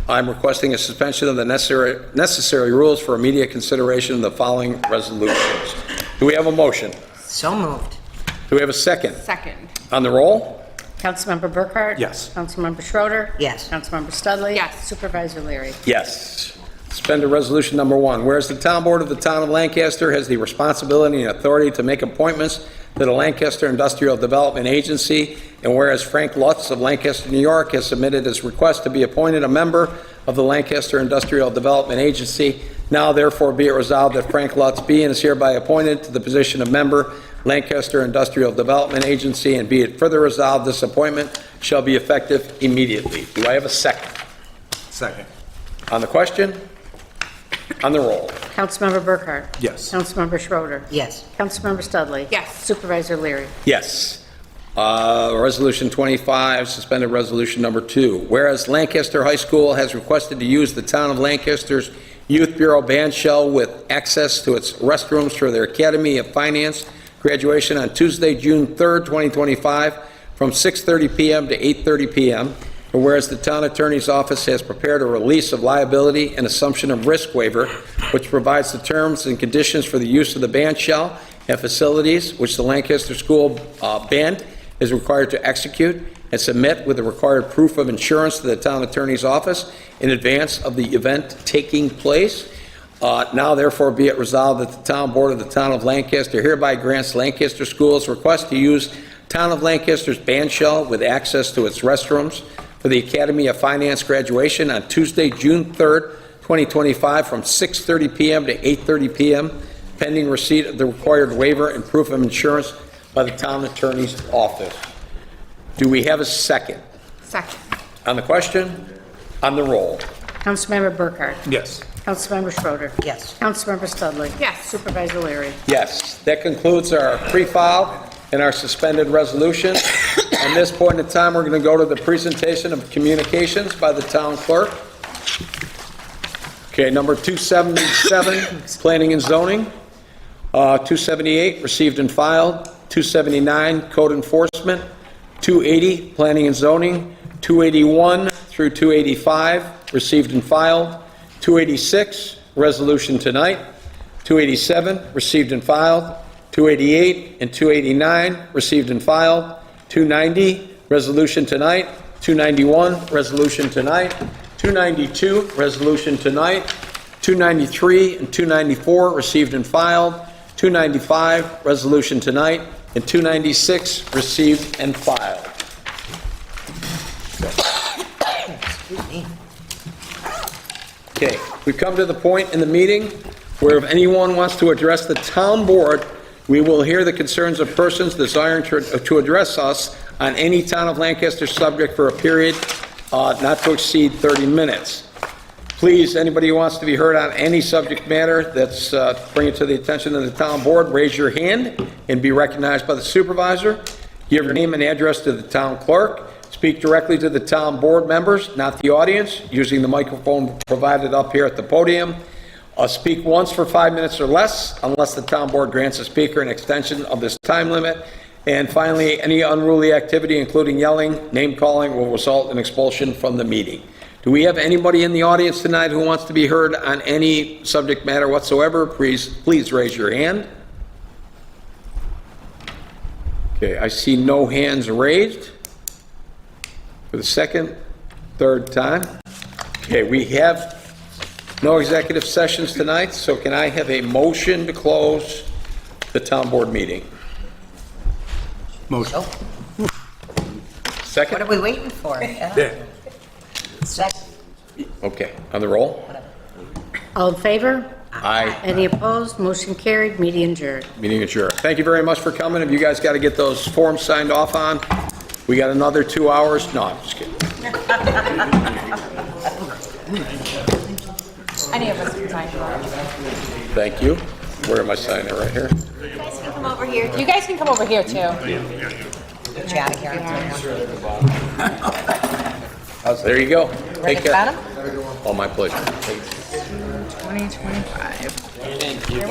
S1: I'm requesting a suspension of the necessary rules for immediate consideration of the following resolutions. Do we have a motion?
S2: So moved.
S1: Do we have a second?
S4: Second.
S1: On the roll?
S3: Councilmember Burkhart?
S6: Yes.
S3: Councilmember Schroeder?
S2: Yes.
S3: Councilmember Studley?
S4: Yes.
S3: Supervisor Leary?
S1: Yes. Suspended resolution number 1. Whereas the town board of the town of Lancaster has the responsibility and authority to make appointments to the Lancaster Industrial Development Agency, and whereas Frank Lutz of Lancaster, New York has submitted his request to be appointed a member of the Lancaster Industrial Development Agency, now therefore be it resolved that Frank Lutz be and is hereby appointed to the position of member, Lancaster Industrial Development Agency, and be it further resolved this appointment shall be effective immediately. Do I have a second?
S6: Second.
S1: On the question? On the roll.
S3: Councilmember Burkhart?
S6: Yes.
S3: Councilmember Schroeder?
S2: Yes.
S3: Councilmember Studley?
S4: Yes.
S3: Supervisor Leary?
S1: Yes. Resolution 25, suspended resolution number 2. Whereas Lancaster High School has requested to use the town of Lancaster's Youth Bureau band shell with access to its restrooms for their Academy of Finance graduation on Tuesday, June 3rd, 2025, from 6:30 p.m. to 8:30 p.m. And whereas the town attorney's office has prepared a release of liability and assumption of risk waiver, which provides the terms and conditions for the use of the band shell and facilities which the Lancaster School Band is required to execute and submit with the required proof of insurance to the town attorney's office in advance of the event taking place. Now therefore be it resolved that the town board of the town of Lancaster hereby grants Lancaster Schools request to use town of Lancaster's band shell with access to its restrooms for the Academy of Finance graduation on Tuesday, June 3rd, 2025, from 6:30 p.m. to 8:30 p.m., pending receipt of the required waiver and proof of insurance by the town attorney's office. Do we have a second?
S4: Second.
S1: On the question? On the roll.
S3: Councilmember Burkhart?
S6: Yes.
S3: Councilmember Schroeder?
S2: Yes.
S3: Councilmember Studley?
S4: Yes.
S3: Supervisor Leary?
S1: Yes, that concludes our pre-file and our suspended resolution. At this point in time, we're going to go to the presentation of communications by the town clerk. Okay, number 277, planning and zoning. 278, received and filed. 279, code enforcement. 280, planning and zoning. 281 through 285, received and filed. 286, resolution tonight. 287, received and filed. 288 and 289, received and filed. 290, resolution tonight. 291, resolution tonight. 292, resolution tonight. 293 and 294, received and filed. 295, resolution tonight. And 296, received and filed.
S2: Excuse me.
S1: Okay, we've come to the point in the meeting where if anyone wants to address the town board, we will hear the concerns of persons desiring to address us on any town of Lancaster subject for a period not to exceed 30 minutes. Please, anybody who wants to be heard on any subject matter that's bring it to the attention of the town board, raise your hand and be recognized by the supervisor. Give your name and address to the town clerk. Speak directly to the town board members, not the audience, using the microphone provided up here at the podium. Speak once for 5 minutes or less, unless the town board grants the speaker an extension of this time limit. And finally, any unruly activity, including yelling, name-calling, will result in expulsion from the meeting. Do we have anybody in the audience tonight who wants to be heard on any subject matter whatsoever? Please raise your hand. Okay, I see no hands raised for the second, third time. Okay, we have no executive sessions tonight, so can I have a motion to close the town board meeting?
S6: Motion.
S1: Second?
S2: What are we waiting for? Second.
S1: Okay, on the roll?
S3: All in favor?
S1: Aye.
S3: Any opposed? Motion carried, meeting adjourned.
S1: Meeting adjourned. Thank you very much for coming. Have you guys got to get those forms signed off on? We got another 2 hours? No, I'm just kidding.
S4: Any of us can sign for it.
S1: Thank you. Where am I signing it? Right here?
S13: You guys can come over here.
S4: You guys can come over here, too.
S2: Get you out of here.
S1: There you go.
S2: Ready
S1: Take
S2: to
S1: care.
S2: cut 'em?
S1: Oh, my pleasure.
S2: 2025.